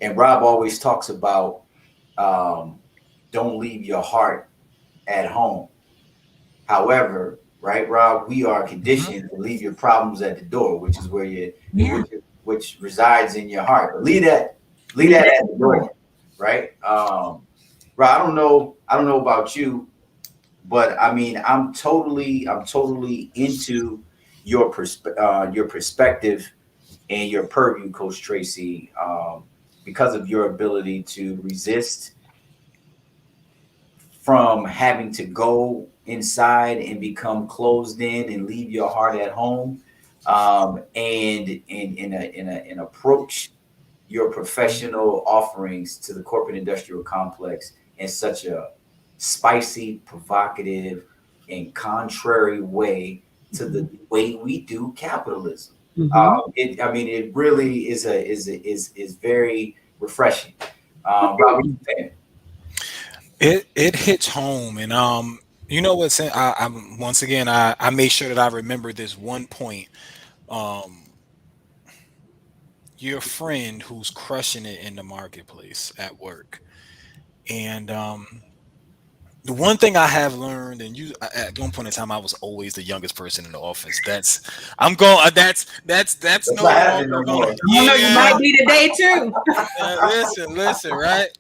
And Rob always talks about don't leave your heart at home. However, right, Rob, we are conditioned to leave your problems at the door, which is where which resides in your heart. But leave that at the door, right? Rob, I don't know about you, but I mean, I'm totally into your perspective and your purview, Coach Tracy, because of your ability to resist from having to go inside and become closed in and leave your heart at home, and approach your professional offerings to the corporate industrial complex in such a spicy, provocative, and contrary way to the way we do capitalism. It really is very refreshing. Rob, what do you think? It hits home, and you know what's I'm once again I made sure that I remember this one point. Your friend who's crushing it in the marketplace at work, and the one thing I have learned, and you at one point in time, I was always the youngest person in the office. That's no longer going. Yeah, you might be today too. Listen, right?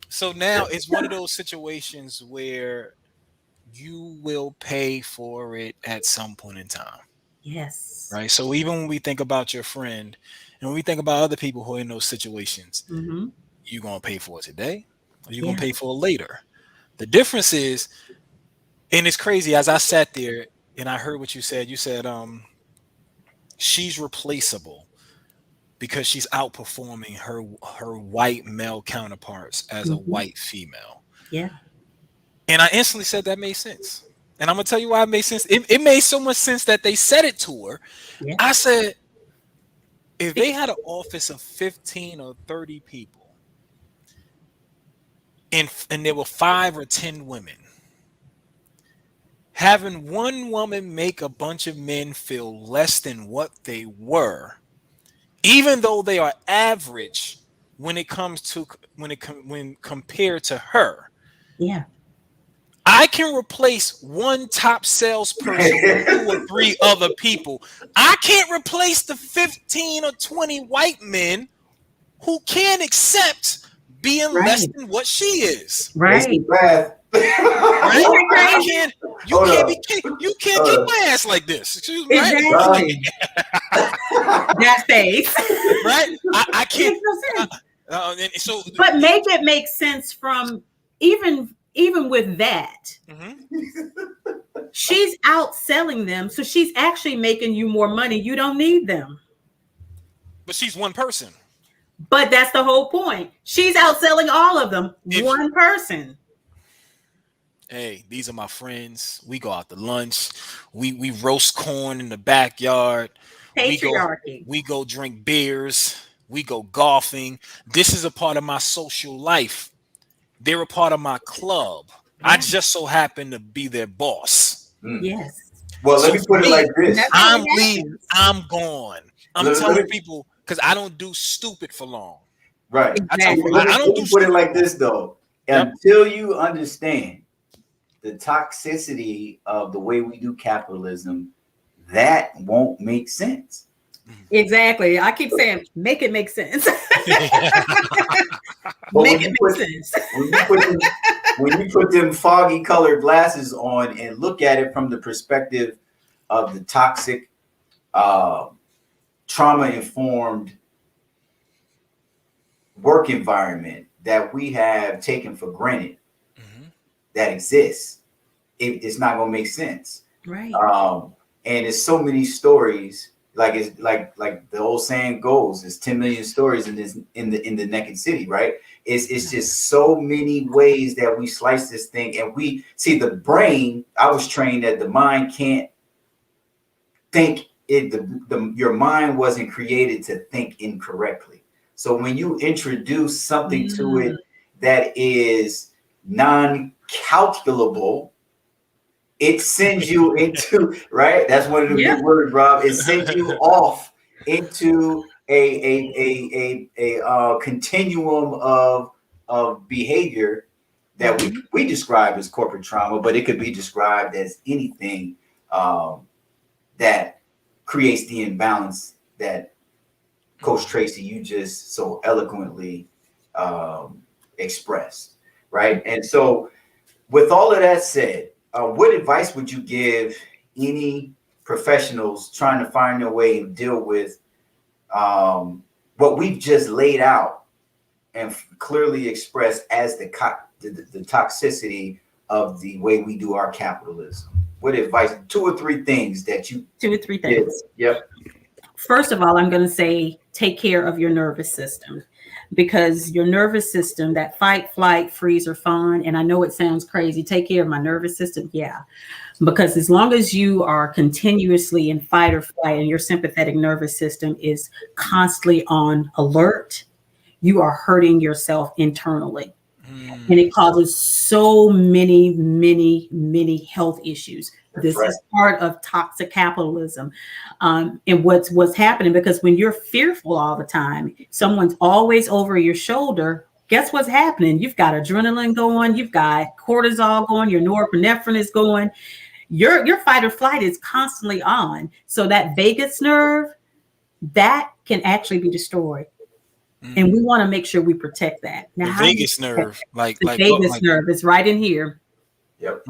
So now it's one of those situations where you will pay for it at some point in time. Yes. Right. So even when we think about your friend, and when we think about other people who are in those situations, you're gonna pay for it today, or you're gonna pay for it later. The difference is, and it's crazy, as I sat there and I heard what you said she's replaceable because she's outperforming her white male counterparts as a white female. Yeah. And I instantly said that made sense. And I'm gonna tell you why it made sense. It made so much sense that they said it to her. Yeah. I said, if they had an office of 15 or 30 people, and there were 5 or 10 women, having one woman make a bunch of men feel less than what they were, even though they are average when compared to her. Yeah. I can replace one top salesperson with 2 or 3 other people. I can't replace the 15 or 20 white men who can't accept being less than what she is. Right. You can't keep my ass like this. Excuse me. Exactly. That face. Right? I can't. But make it make sense from even with that. She's outselling them, so she's actually making you more money. You don't need them. But she's one person. But that's the whole point. She's outselling all of them. One person. Hey, these are my friends. We go out to lunch. We roast corn in the backyard. Patriarchy. We go drink beers. We go golfing. This is a part of my social life. They're a part of my club. Yeah. I just so happen to be their boss. Yes. Well, let me put it like this. I'm leaving. I'm gone. I'm telling people because I don't do stupid for long. Right. Exactly. I don't Let do me put it stuff. like this though. Yep. Until you understand the toxicity of the way we do capitalism, that won't make sense. Exactly. I keep saying, make it make sense. But Make it make sense. when you put them foggy colored glasses on and look at it from the perspective of the toxic, trauma informed work environment that we have taken for granted that exists, it's not going to make sense. Right. And it's so many stories. Like it's like the old saying goes, "It's 10 million stories in this in the naked city." Right? It's just so many ways that we slice this thing, and we see the brain. I was trained that the mind can't think. Your mind wasn't created to think incorrectly. So when you introduce something to it that is non-calculable, it sends you into, right? That's one of the big words, Rob. It sends you off into a continuum of behavior that we describe as corporate trauma, but it could be described as anything that creates the imbalance that Coach Tracy, you just so eloquently expressed, right? And so with all of that said, what advice would you give any professionals trying to find their way and deal with what we've just laid out and clearly expressed as the toxicity of the way we do our capitalism? What advice? 2 or 3 things that you 2 or 3 things. Yep. First of all, I'm going to say take care of your nervous system, because your nervous system, that fight, flight, freeze, or fawn, and I know it sounds crazy, take care of my nervous system. Yeah, because as long as you are continuously in fight or flight and your sympathetic nervous system is constantly on alert, you are hurting yourself internally. And it causes so many, many, many health issues. This is part of toxic capitalism. And what's happening, because when you're fearful all the time, someone's always over your shoulder, guess what's happening? You've got adrenaline going, you've got cortisol going, your norepinephrine is going, your fight or flight is constantly on. So that vagus nerve, that can actually be destroyed. And we want to make sure we protect that. Now, the vagus nerve, vagus nerve is right in here. Yep.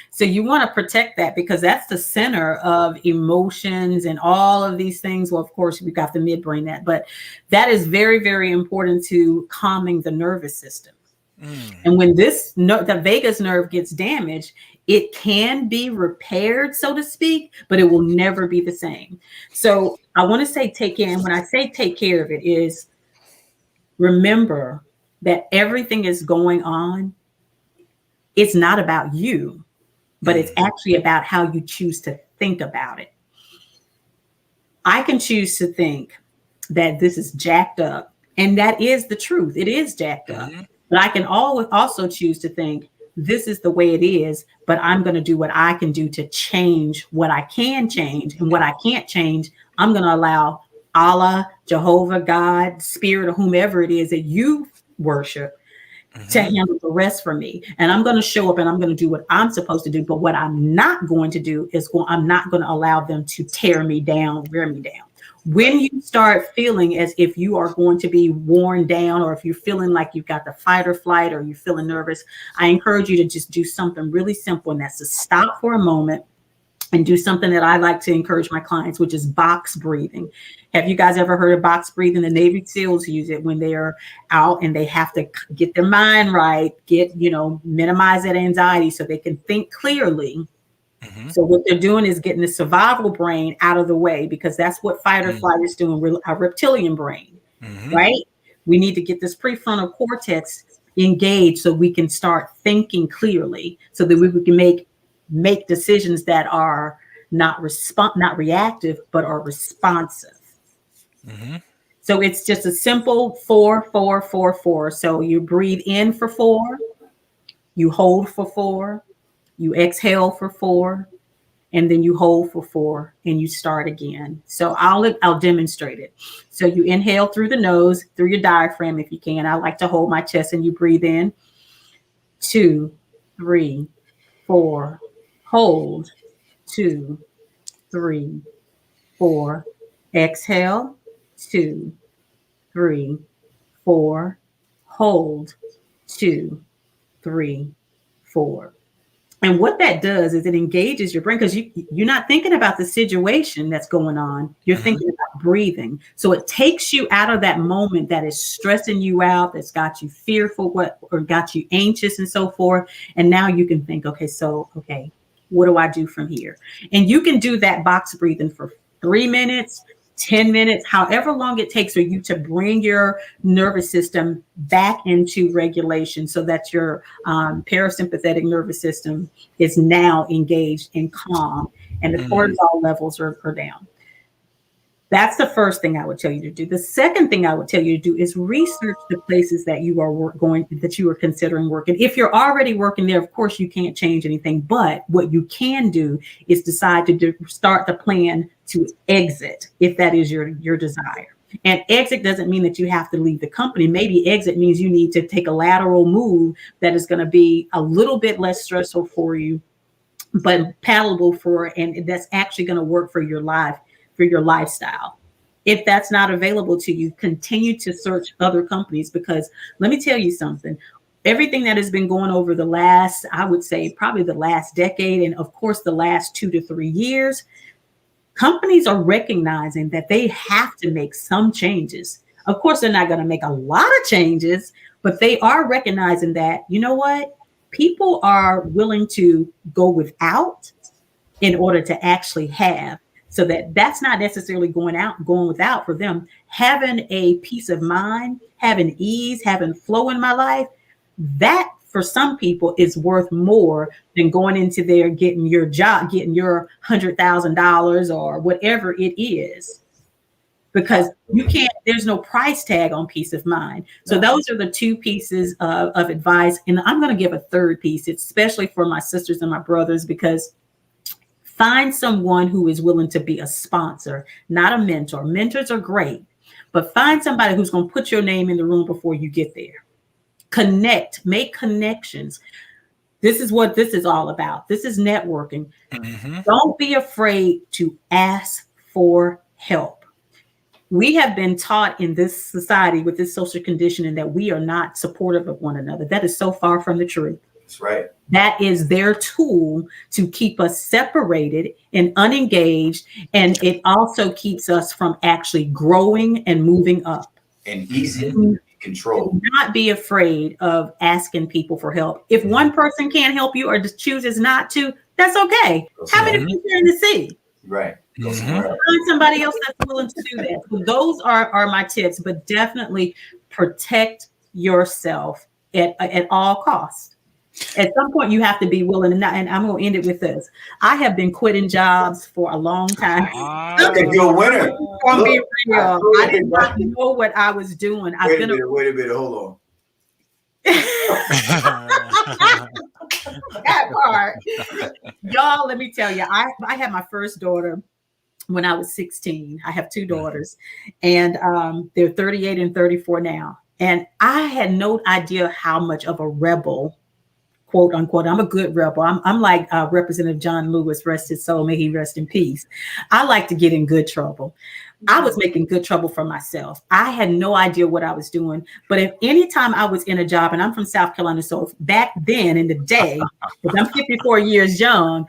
So you want to protect that, because that's the center of emotions and all of these things. Well, of course, we've got the midbrain, but that is very, very important to calming the nervous system. And when the vagus nerve gets damaged, it can be repaired, so to speak, but it will never be the same. So I want to say take care. And when I say take care of it, is remember that everything is going on. It's not about you, but it's actually about how you choose to think about it. I can choose to think that this is jacked up, and that is the truth. It is jacked up. But I can also choose to think this is the way it is, but I'm going to do what I can do to change what I can change, and what I can't change, I'm going to allow Allah, Jehovah, God, Spirit, or whomever it is that you worship to handle the rest for me. And I'm going to show up and I'm going to do what I'm supposed to do. But what I'm not going to do is I'm not going to allow them to tear me down, wear me down. When you start feeling as if you are going to be worn down, or if you're feeling like you've got the fight or flight, or you're feeling nervous, I encourage you to just do something really simple. And that's to stop for a moment and do something that I like to encourage my clients, which is box breathing. Have you guys ever heard of box breathing? The Navy SEALs use it when they're out and they have to get their mind right, minimize that anxiety so they can think clearly. So what they're doing is getting the survival brain out of the way, because that's what fight or flight is doing. Our reptilian brain, right? We need to get this prefrontal cortex engaged so we can start thinking clearly, so that we can make decisions that are not reactive, but are responsive. So it's just a simple 4, 4, 4, 4. So you breathe in for 4, you hold for 4, you exhale for 4, and then you hold for 4 and you start again. So I'll demonstrate it. So you inhale through the nose, through your diaphragm if you can. I like to hold my chest, and you breathe in. 2, 3, 4. Hold. 2, 3, 4. Exhale. 2, 3, 4. Hold. 2, 3, 4. And what that does is it engages your brain, because you're not thinking about the situation that's going on. You're thinking about breathing. So it takes you out of that moment that is stressing you out, that's got you fearful, or got you anxious and so forth. And now you can think, okay, what do I do from here? And you can do that box breathing for 3 minutes, 10 minutes, however long it takes for you to bring your nervous system back into regulation, so that your parasympathetic nervous system is now engaged and calm, and the cortisol levels are down. That's the first thing I would tell you to do. The second thing I would tell you to do is research the places that you are that you are considering working. If you're already working there, of course, you can't change anything. But what you can do is decide to start the plan to exit, if that is your desire. And exit doesn't mean that you have to leave the company. Maybe exit means you need to take a lateral move that is going to be a little bit less stressful for you, but palatable and that's actually going to work for your life, for your lifestyle. If that's not available to you, continue to search other companies, because let me tell you something. Everything that has been going over the last, I would say probably the last decade, and of course the last 2 to 3 years, companies are recognizing that they have to make some changes. Of course, they're not going to make a lot of changes, but they are recognizing that, you know what? People are willing to go without in order to actually have. So that's not necessarily going without for them. Having a peace of mind, having ease, having flow in my life, that for some people is worth more than going into there, getting your job, getting your $100,000 or whatever it is, because there's no price tag on peace of mind. So those are the 2 pieces of advice. And I'm going to give a third piece, especially for my sisters and my brothers, because find someone who is willing to be a sponsor, not a mentor. Mentors are great, but find somebody who's going to put your name in the room before you get there. Connect, make connections. This is what this is all about. This is networking. Don't be afraid to ask for help. We have been taught in this society with this social conditioning that we are not supportive of one another. That is so far from the truth. That's right. That is their tool to keep us separated and unengaged. And it also keeps us from actually growing and moving up. And easy control. Do not be afraid of asking people for help. If one person can't help you or just chooses not to, that's okay. How many people are in the sea? Right. Find somebody else that's willing to do that. So those are my tips, but definitely protect yourself at all costs. At some point, you have to be willing, and I'm going to end it with this. I have been quitting jobs for a long time. You're a winner. I'm being real. I did not know what I was doing. Wait a minute. Hold on. That part. Y'all, let me tell you, I had my first daughter when I was 16. I have 2 daughters, and they're 38 and 34 now. And I had no idea how much of a rebel, quote unquote. I'm a good rebel. I'm like Representative John Lewis, rest his soul, may he rest in peace. I like to get in good trouble. I was making good trouble for myself. I had no idea what I was doing. But if any time I was in a job, and I'm from South Carolina, so back then in the day, because I'm 54 years young,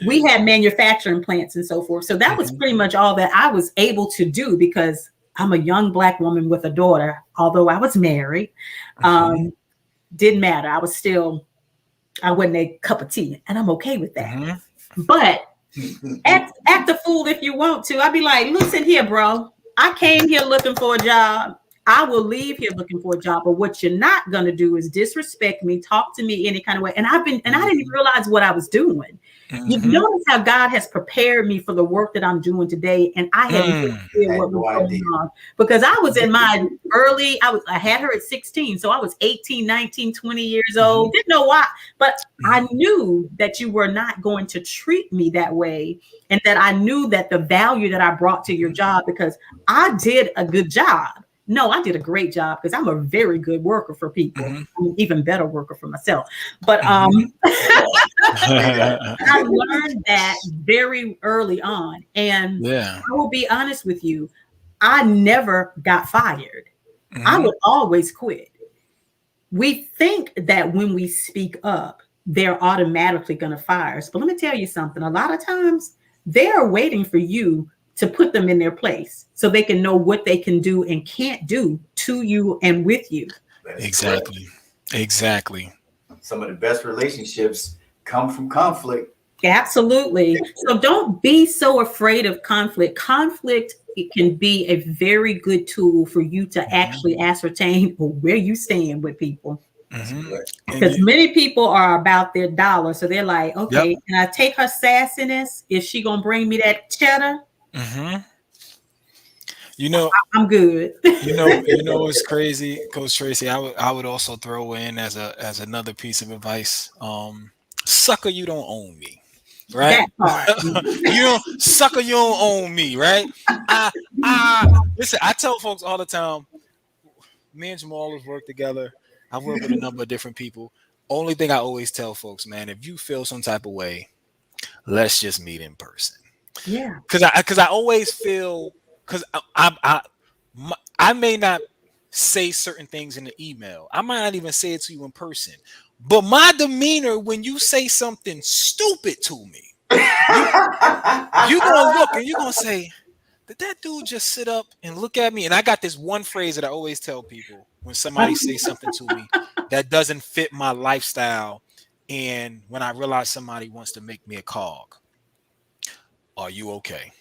we had manufacturing plants and so forth. So that was pretty much all that I was able to do, because I'm a young Black woman with a daughter. Although I was married, didn't matter. I wasn't a cup of tea, and I'm okay with that. But act a fool if you want to. I'd be like, listen here, bro. I came here looking for a job. I will leave here looking for a job. But what you're not going to do is disrespect me, talk to me any kind of way. And I didn't even realize what I was doing. You notice how God has prepared me for the work that I'm doing today, and I had no idea what was going on because I was in my I had her at 16, so I was 18, 19, 20 years old. Didn't know why, but I knew that you were not going to treat me that way, and that I knew that the value that I brought to your job, because I did a good job. No, I did a great job because I'm a very good worker for people. I'm an even better worker for myself. But I learned that very early on. And I will be honest with you, I never got fired. I would always quit. We think that when we speak up, they're automatically going to fire us. But let me tell you something. A lot of times they're waiting for you to put them in their place so they can know what they can do and can't do to you and with you. Exactly. Exactly. Some of the best relationships come from conflict. Absolutely. So don't be so afraid of conflict. Conflict, it can be a very good tool for you to actually ascertain where you stand with people. Because many people are about their dollar. So they're like, okay, can I take her sassiness? Is she going to bring me that cheddar? You know, I'm good. you know what's crazy, Coach Tracy? I would also throw in as another piece of advice. Sucker, you don't own me. Right? Sucker, you don't own me, right? Listen, I tell folks all the time, me and Jamal always work together. I work with a number of different people. Only thing I always tell folks, man, if you feel some type of way, let's just meet in person. Yeah. Because I always feel, because I may not say certain things in the email. I might not even say it to you in person. But my demeanor when you say something stupid to me, you're gonna look and you're gonna say, did that dude just sit up and look at me? And I got this one phrase that I always tell people when somebody says something to me that doesn't fit my lifestyle, and when I realize somebody wants to make me a cog. Are you okay?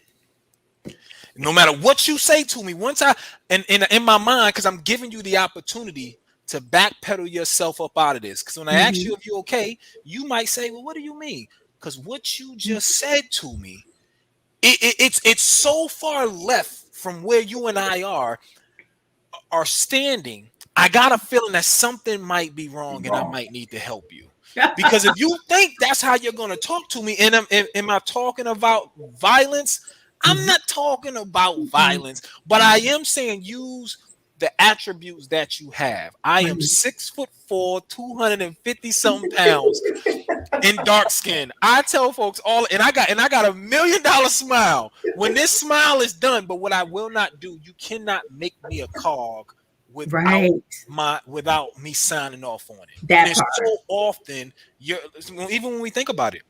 No matter what you say to me, once in my mind, because I'm giving you the opportunity to backpedal yourself up out of this. Because when I ask you if you're okay, you might say, well, what do you mean? Because what you just said to me, it's so far left from where you and I are standing. I got a feeling that something might be wrong and I might need to help you. Because if you think that's how you're going to talk to me, and am I talking about violence? I'm not talking about violence, but I am saying use the attributes that you have. I am 6'4", 250 something pounds, in dark skin. I tell folks all, and I got $1 million smile. When this smile is done, but what I will not do, you cannot make me a cog without me signing off on it. And so often, even when we think about it,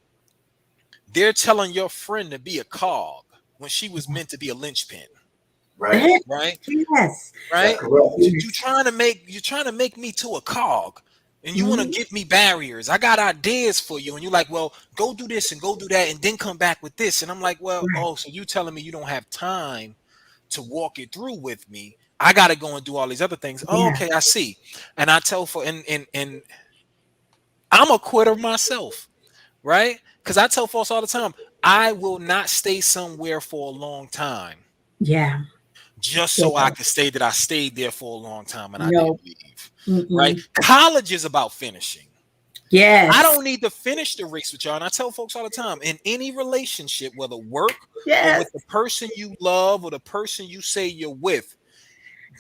they're telling your friend to be a cog when she was meant to be a linchpin. Right. Yes. Right. You're trying to make me to a cog, and you want to give me barriers. I got ideas for you, and you're like, well, go do this and go do that, and then come back with this. And I'm like, well, so you telling me you don't have time to walk it through with me? I got to go and do all these other things. Oh, okay, I see. And I tell and I'm a quitter myself, right? Because I tell folks all the time, I will not stay somewhere for a long time. Yeah. Just so I could say that I stayed there for a long time and I didn't leave. Right? College is about finishing. Yes. I don't need to finish the race with y'all. And I tell folks all the time, in any relationship, whether work or with the person you love or the person you say you're with,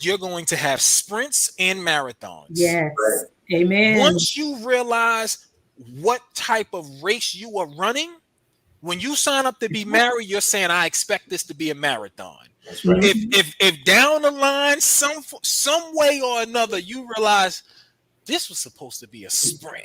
you're going to have sprints and marathons. Yes. Amen. Once you realize what type of race you are running, when you sign up to be married, you're saying, I expect this to be a marathon. That's right. If down the line, some way or another, you realize this was supposed to be a sprint,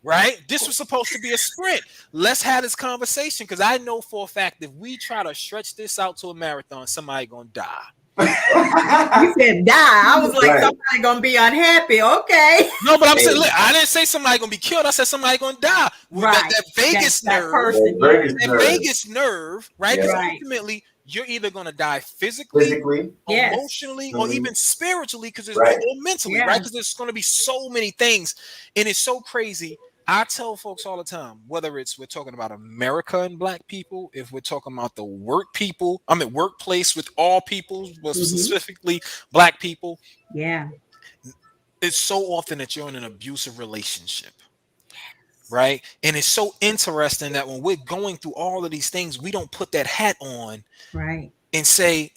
right? This was supposed to be a sprint. Let's have this conversation, because I know for a fact if we try to stretch this out to a marathon, somebody gonna die. You said die. I was like, somebody gonna be unhappy. Okay. No, but I'm saying, look, I didn't say somebody gonna be killed. I said somebody gonna die. Right. That vagus nerve, vagus nerve, right? Because ultimately, you're either gonna die physically emotionally, or even spiritually, because it's or mentally, right? Because there's gonna be so many things, and it's so crazy. I tell folks all the time, whether it's we're talking about America and black people, if we're talking about the workplace with all people, but Mhm. specifically black people, Yeah. it's so often that you're in an abusive relationship, right? And it's so interesting that when we're going through all of these things, we don't put that hat on Right. and say,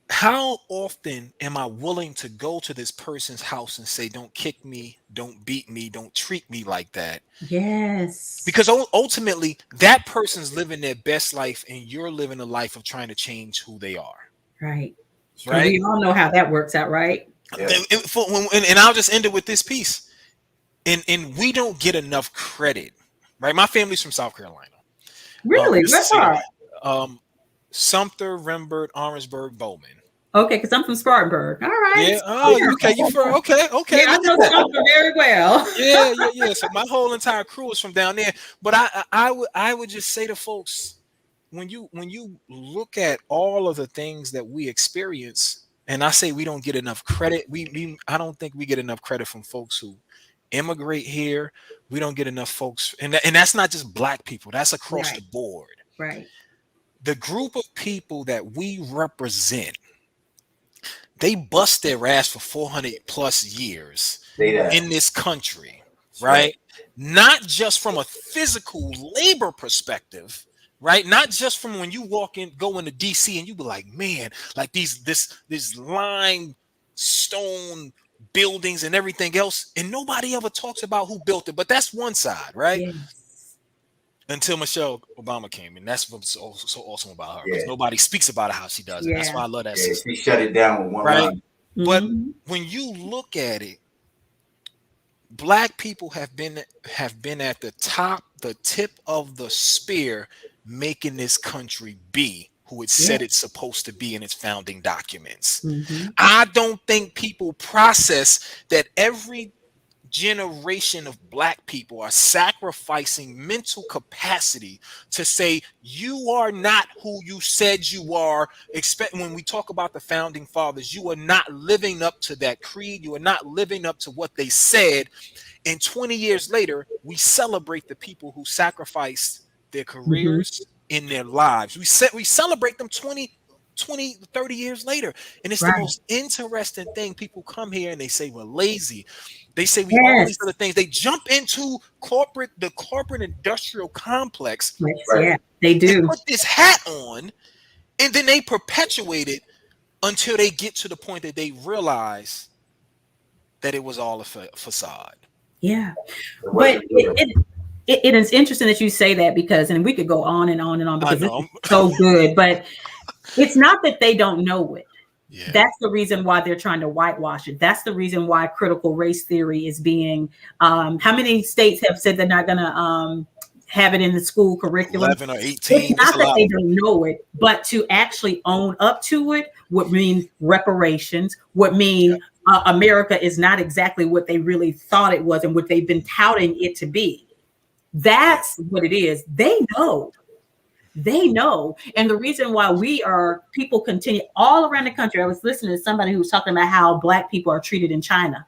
how often am I willing to go to this person's house and say, don't kick me, don't beat me, don't treat me like that? Yes. Because ultimately, that person's living their best life and you're living a life of trying to change who they are, Right. And right? we all know how that works out, right? Yeah. And I'll just end it with this piece. And we don't get enough credit, right? My family's from South Carolina. Really? Just to What say part? that. Sumter, Rembert, Orangeburg, Bowman. Okay, because I'm from Spartanburg. All right. Yeah. Oh, okay. You for okay. Yeah, I Look at know that. something very well. Yeah. So my whole entire crew is from down there. But I would just say to folks, when you look at all of the things that we experience, and I say we don't get enough credit. I don't think we get enough credit from folks who immigrate here. We don't get enough folks, and that's not just black people. That's across the Right. board. Right. The group of people that we represent, they bust their ass for 400 plus years Say that. in this country, That's right. right? Not just from a physical labor perspective, right? Not just from when you go into DC and you be like, man, like these limestone buildings and everything else, and nobody ever talks about who built it. But that's one side, right? Yes. Until Michelle Obama came in. That's what's so awesome about her, because Yeah. nobody speaks about how she does it. That's Yeah. why I love that Yeah. sister, She shut it down with one right? line. But Hmm. when you look at it, black people have been at the tip of the spear, making this country be who it Yeah. said it's supposed to be in its founding documents. Hmm. I don't think people process that every generation of black people are sacrificing mental capacity to say you are not who you said you are. Expect when we talk about the founding fathers, you are not living up to that creed, you are not living up to what they said. And 20 years later, we celebrate the people who sacrificed their Hmm. careers in their lives. We celebrate them 20, 30 years later. And it's the Right. most interesting thing. People come here and they say we're lazy. They say we all these Yes. other things. They jump into the corporate industrial complex Yes. Right. Yeah. They and do. put this hat on, and then they perpetuate it until they get to the point that they realize that it was all a facade. Yeah. It But wasn't real. it is interesting that you say that, because, and we could go on and on and on, I because this is know. so good, but it's not that they don't know it. Yeah. That's the reason why they're trying to whitewash it. That's the reason why critical race theory is being, how many states have said they're not going to have it in the school curriculum? 11 or It's 18. It's not a that lot they of them. don't know it, but to actually own up to it would mean reparations, would Yeah. mean America is not exactly what they really thought it was and what they've been touting it to be. Yeah. That's what it is. They know. They know. And the reason why people continue all around the country. I was listening to somebody who was talking about how black people are treated in China,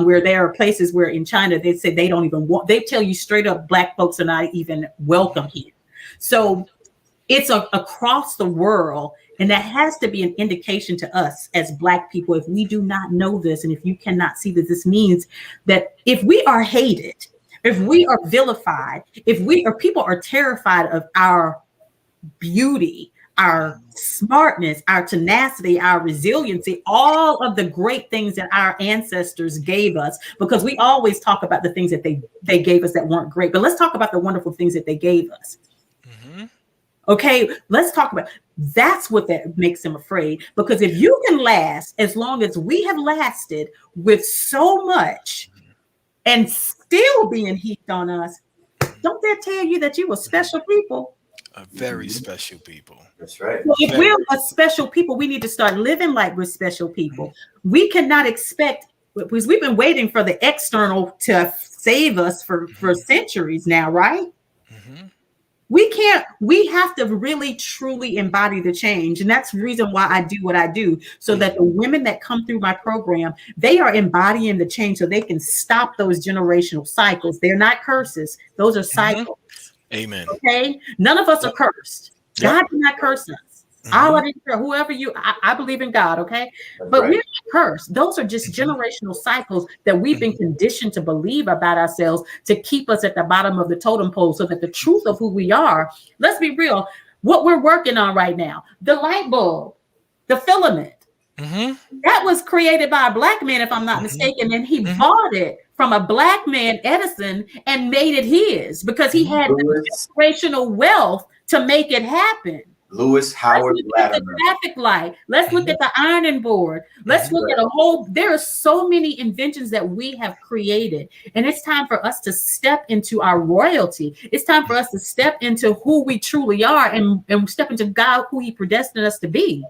where there are places where in China they say they don't even want, they tell you straight up, black folks are not even welcome here. So it's across the world. And that has to be an indication to us as black people. If we do not know this, and if you cannot see that, this means that if we are hated, if we are vilified, if we or people are terrified of our beauty, our smartness, our tenacity, our resiliency, all of the great things that our ancestors gave us, because we always talk about the things that they gave us that weren't great, but let's talk about the wonderful things that they gave us. Mm-hmm. Okay, let's talk about that's what that makes them afraid. Because if you can last as long as we have lasted with so much and still being heaped on us, don't that tell you that you were special people? A very Mhm. special people. That's right. Well, if Very. we're a special people, we need to start living like we're special people. We cannot expect, because we've been waiting for the external to save us for centuries now, right? Mm-hmm. We have to really truly embody the change. And that's the reason why I do what I do, so that the women that come through my program, they are embodying the change so they can stop those generational cycles. They're not curses. Those are cycles. Amen. Okay. None of us are cursed. Yep. God did not curse us. Allah didn't care. Whoever I believe in God. Okay. But we're not cursed. Those are just generational cycles that we've been conditioned to believe about ourselves to keep us at the bottom of the totem pole, so that the truth of who we are, let's be real, what we're working on right now, the light bulb, the filament, that was created by a black man, if I'm not mistaken, and he bought it from a black man, Edison, and made it his because he had the generational wealth to make it happen. Lewis Howard Let's look at the traffic light. Let's look at the ironing board. Let's look at a whole. There are so many inventions that we have created, and it's time for us to step into our royalty. It's time for us to step into who we truly are, and step into God, who He predestined us to be.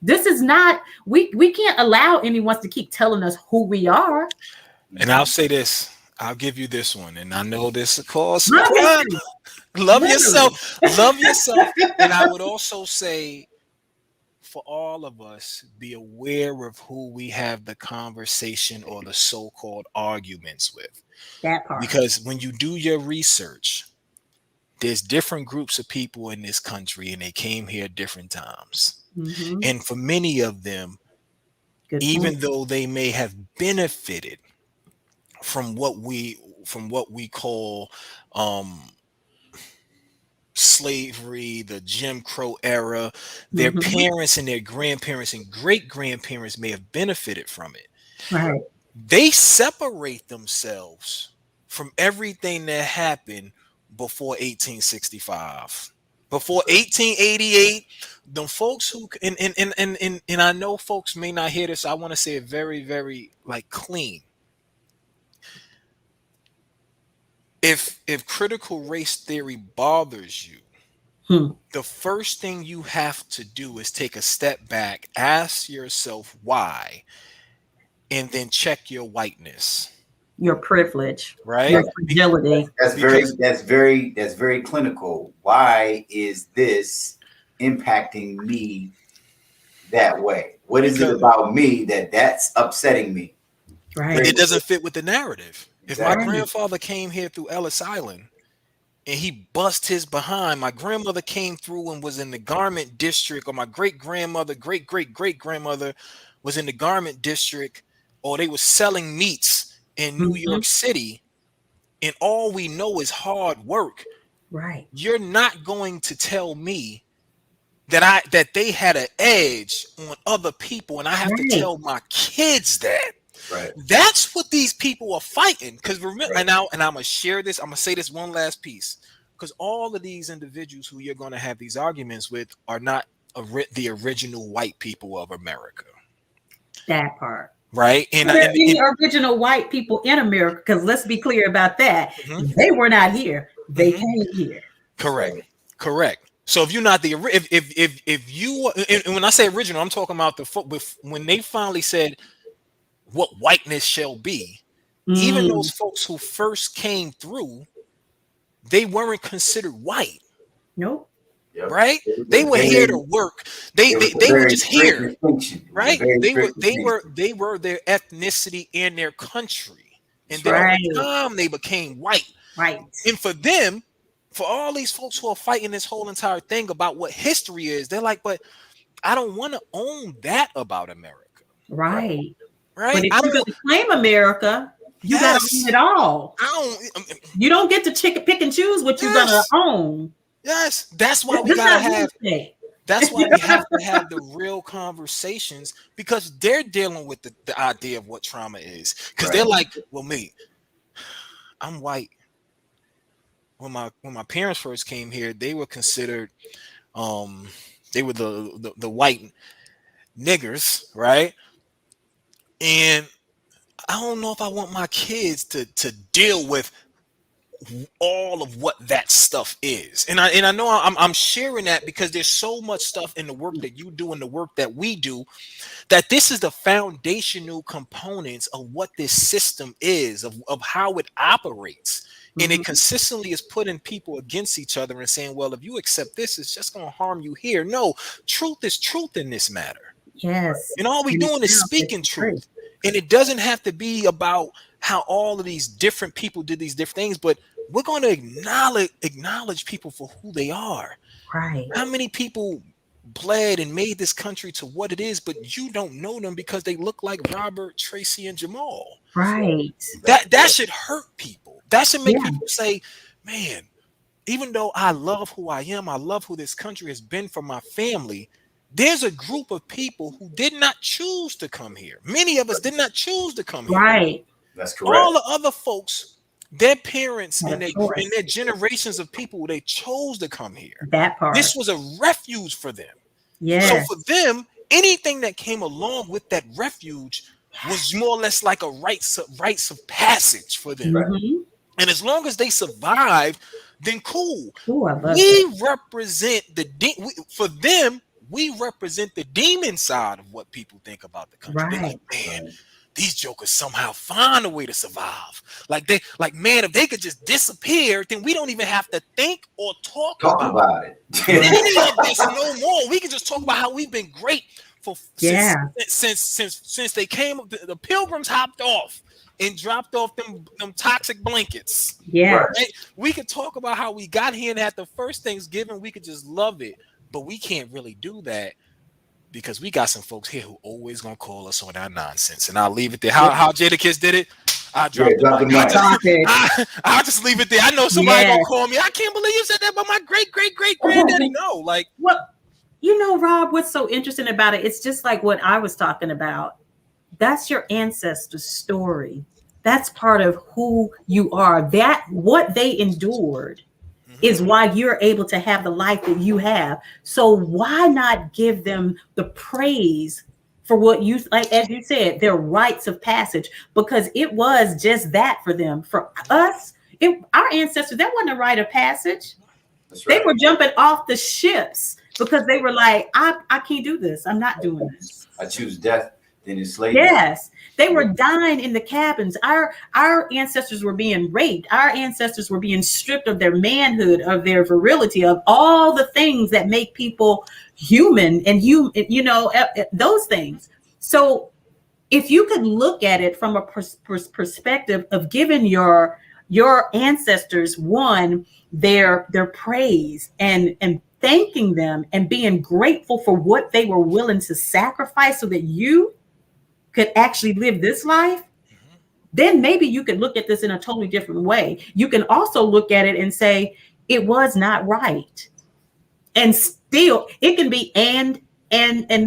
This is not. We can't allow anyone to keep telling us who we are. And I'll say this. I'll give you this one, and I know this, of course. Love yourself. Love yourself. And I would also say, for all of us, be aware of who we have the conversation or the so-called arguments with. That part. Because when you do your research, there's different groups of people in this country, and they came here at different times. And for many of them, even though they may have benefited from what we call slavery, the Jim Crow era, their parents and their grandparents and great grandparents may have benefited from it. Right. They separate themselves from everything that happened before 1865, before 1888. The folks who and I know folks may not hear this. I want to say it very, very clean. If critical race theory bothers you, the first thing you have to do is take a step back, ask yourself why, and then check your whiteness, your privilege, right? your fragility. That's very clinical. Why is this impacting me that way? What is it about me that's upsetting me? Right. It doesn't fit with the narrative. If my grandfather came here through Ellis Island and he bust his behind, my grandmother came through and was in the garment district, or my great-grandmother, great-great-great-grandmother was in the garment district, or they were selling meats in New York City, and all we know is hard work. Right. You're not going to tell me that they had an edge on other people, and I have to tell my kids that. Right. That's what these people are fighting. Because remember, and I'm gonna share this. I'm gonna say this one last piece. Because all of these individuals who you're gonna have these arguments with are not the original white people of America. That part. Right. And the original white people in America, because let's be clear about that. They were not here. They came here. Correct. So if you're not if you, and when I say original, I'm talking about when they finally said what whiteness shall be, even those folks who first came through, they weren't considered white. Nope. Right? They were here to work. They were just here. Right? They were their ethnicity and their country. And then over time they became white. Right. And for them, for all these folks who are fighting this whole entire thing about what history is, they're like, but I don't want to own that about America. Right. Right. But if you're going to claim America, you got to own it all. You don't get to pick and choose what you're going to own. Yes. That's why we got to have. That's why we have to have the real conversations, because they're dealing with the idea of what trauma is. Because they're like, well, me, I'm white. When my parents first came here, they were considered, they were the white niggers, right? And I don't know if I want my kids to deal with all of what that stuff is. And I know I'm sharing that because there's so much stuff in the work that you do and the work that we do, that this is the foundational components of what this system is, of how it operates. And it consistently is putting people against each other and saying, well, if you accept this, it's just going to harm you here. No, truth is truth in this matter. Yes. And all we doing is speaking truth. And it doesn't have to be about how all of these different people did these different things, but we're going to acknowledge people for who they are. Right. How many people bled and made this country to what it is, but you don't know them because they look like Robert, Tracy, and Jamal. Right. That should hurt people. That should make people say, man, even though I love who I am, I love who this country has been for my family, there's a group of people who did not choose to come here. Many of us did not choose to come here. Right. That's correct. All the other folks, their parents and their generations of people, they chose to come here. That part. This was a refuge for them. Yeah. So for them, anything that came along with that refuge was more or less like a rites of passage for them. Mm-hmm. And as long as they survived, then cool. Ooh, I love We that. represent for them, we represent the demon side of what people think about the country. They're like, man, these jokers somehow find a way to survive. Man, if they could just disappear, then we don't even have to think or talk about it. Any of this no more. We can just talk about how we've been great since they came. The Pilgrims hopped off and dropped off them toxic blankets. Yeah. Right? We could talk about how we got here and had the first Thanksgiving. We could just love it, but we can't really do that because we got some folks here who always gonna call us on our nonsense. And I'll leave it there. How Jadakiss did it? I'll just leave it there. I know somebody gonna call me. I can't believe you said that about my great granddaddy. No, like what Rob, what's so interesting about it? It's just like what I was talking about. That's your ancestors' story. That's part of who you are. That what they endured is why you're able to have the life that you have. So why not give them the praise for what you, like, as you said, their rites of passage, because it was just that for them. For us, our ancestors, that wasn't a rite of passage. That's right. They were jumping off the ships because they were like, I can't do this. I'm not doing this. I choose death than enslavement. Yes. They were dying in the cabins. Our ancestors were being raped. Our ancestors were being stripped of their manhood, of their virility, of all the things that make people human and those things. So if you could look at it from a perspective of giving your ancestors their praise and thanking them and being grateful for what they were willing to sacrifice so that you could actually live this life, then maybe you could look at this in a totally different way. You can also look at it and say, it was not right. And still, it can be and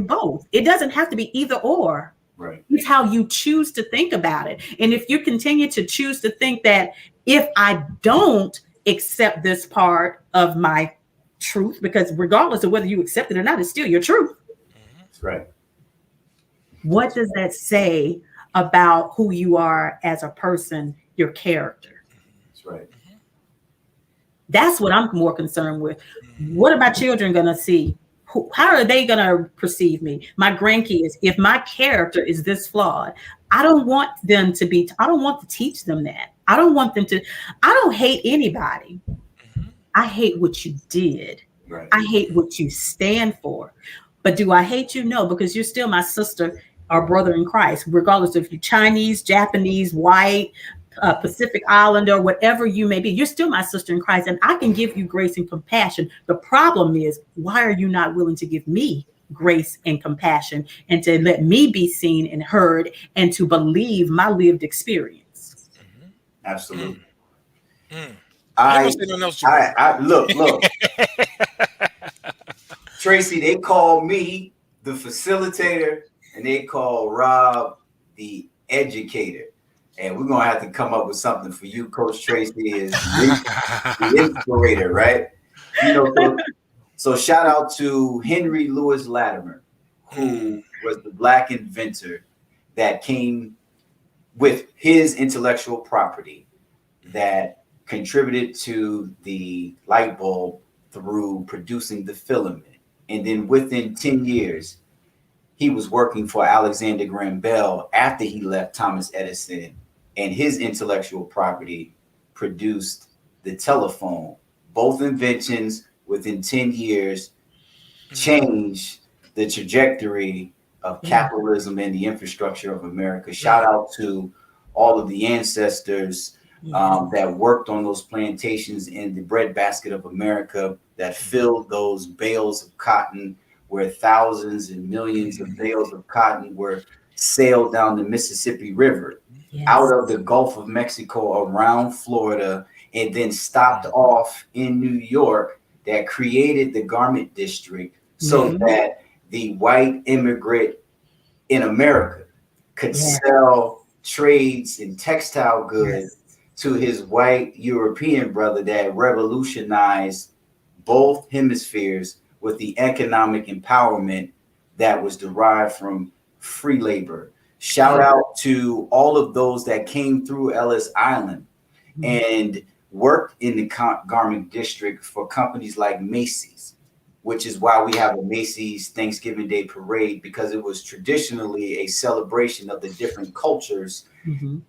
both. It doesn't have to be either or. Right. It's how you choose to think about it. And if you continue to choose to think that if I don't accept this part of my truth, because regardless of whether you accept it or not, it's still your truth. That's right. What does that say about who you are as a person, your character? That's right. That's what I'm more concerned with. What are my children going to see? How are they going to perceive me? My grandkids, if my character is this flawed, I don't want to teach them that. I don't hate anybody. I hate what you did. Right. I hate what you stand for. But do I hate you? No, because you're still my sister or brother in Christ, regardless if you're Chinese, Japanese, white, Pacific Islander, whatever you may be. You're still my sister in Christ, and I can give you grace and compassion. The problem is, why are you not willing to give me grace and compassion and to let me be seen and heard and to believe my lived experience? Absolutely. Look. Tracy, they call me the facilitator and they call Rob the educator. And we're going to have to come up with something for you. Coach Tracy is the inspirator, right? So shout out to Henry Louis Latimer, who was the Black inventor that came with his intellectual property that contributed to the light bulb through producing the filament. And then within 10 years, he was working for Alexander Graham Bell after he left Thomas Edison, and his intellectual property produced the telephone. Both inventions within 10 years changed the trajectory of capitalism and the infrastructure of America. Shout out to all of the ancestors that worked on those plantations in the breadbasket of America, that filled those bales of cotton, where thousands and millions of bales of cotton were sailed down the Mississippi River, out of the Gulf of Mexico, around Florida, and then stopped off in New York, that created the garment district so that the white immigrant in America could sell trades in textile goods to his white European brother, that revolutionized both hemispheres with the economic empowerment that was derived from free labor. Shout out to all of those that came through Ellis Island and worked in the garment district for companies like Macy's, which is why we have a Macy's Thanksgiving Day parade, because it was traditionally a celebration of the different cultures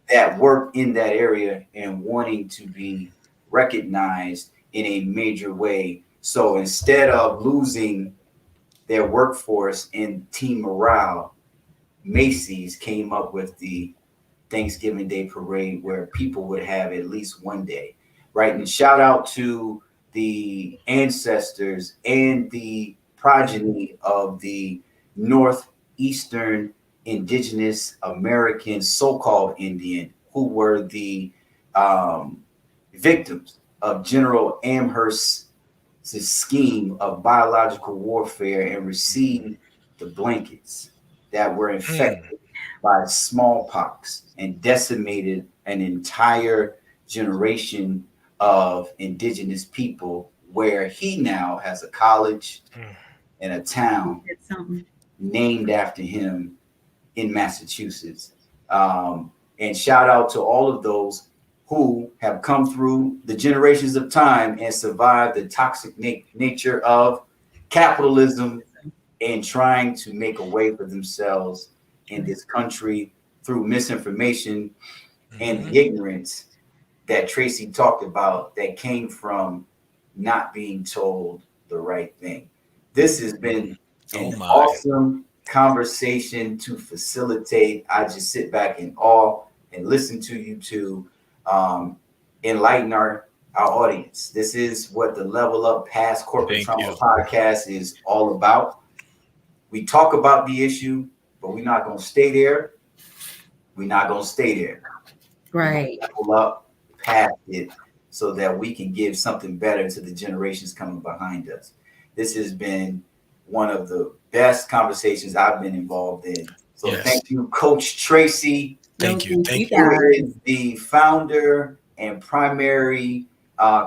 that work in that area and wanting to be recognized in a major way. So instead of losing their workforce and team morale, Macy's came up with the Thanksgiving Day parade, where people would have at least one day, right? And shout out to the ancestors and the progeny of the Northeastern indigenous American so-called Indian, who were the victims of General Amherst's scheme of biological warfare, and received the blankets that were infected by smallpox and decimated an entire generation of indigenous people, where he now has a college and a town named after him in Massachusetts. And shout out to all of those who have come through the generations of time and survived the toxic nature of capitalism, and trying to make a way for themselves in this country through misinformation and the ignorance that Tracy talked about, that came from not being told the right thing. This has been an awesome conversation to facilitate. I just sit back in awe and listen to you to enlighten our audience. This is what the Level Up Past Corporate Trauma podcast is all about. We talk about the issue, but we're not going to stay there. We're not going to stay there. Right. Level up past it, so that we can give something better to the generations coming behind us. This has been one of the best conversations I've been involved in. So thank you, Coach Tracy. Thank you. Thank Who is the founder and primary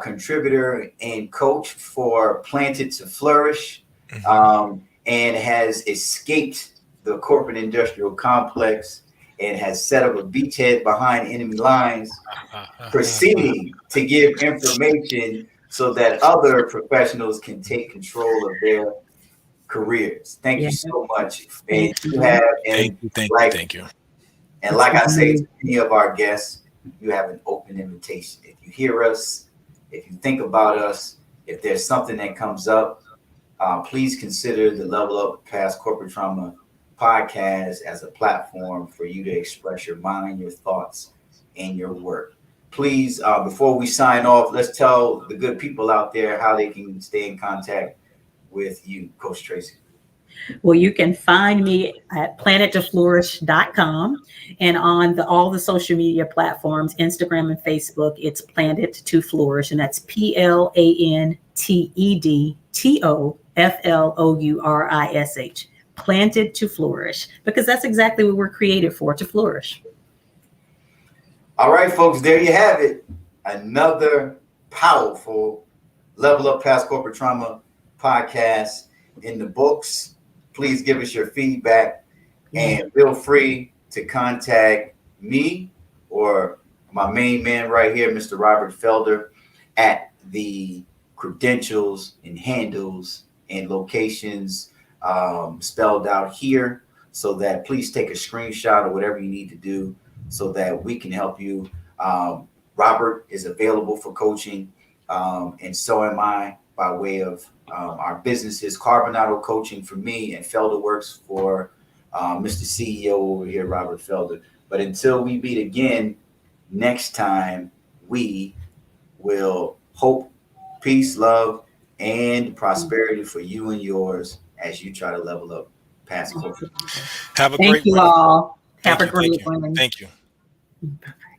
contributor and coach for Planted to Flourish, and has escaped the corporate industrial complex and has set up a beachhead behind enemy lines, proceeding to give information so that other professionals can take control of their careers. Thank you so much. And you have, and thank you. And like I say to many of our guests, you have an open invitation. If you hear us, if you think about us, if there's something that comes up, please consider the Level Up Past Corporate Trauma podcast as a platform for you to express your mind, your thoughts, and your work. Please, before we sign off, let's tell the good people out there how they can stay in contact with you, Coach Tracy. Well, you can find me at planettoflourish.com, and on all the social media platforms, Instagram and Facebook, it's Planted to Flourish, and that's PLANTEDTOFLOURISH. Planted to Flourish, because that's exactly what we're created for, to flourish. All right, folks, there you have it. Another powerful Level Up Past Corporate Trauma podcast in the books. Please give us your feedback, and feel free to contact me or my main man right here, Mr. Robert Felder, at the credentials and handles and locations spelled out here, so that please take a screenshot or whatever you need to do so that we can help you. Robert is available for coaching, and so am I by way of our businesses, Carbonado Coaching for me and Felder Works for Mr. CEO over here, Robert Felder. But until we meet again next time, we will hope, peace, love, and prosperity for you and yours as you try to level up past COVID. Have a Thank great you one. all. Have Thank a you. great Thank you. one. Thank you.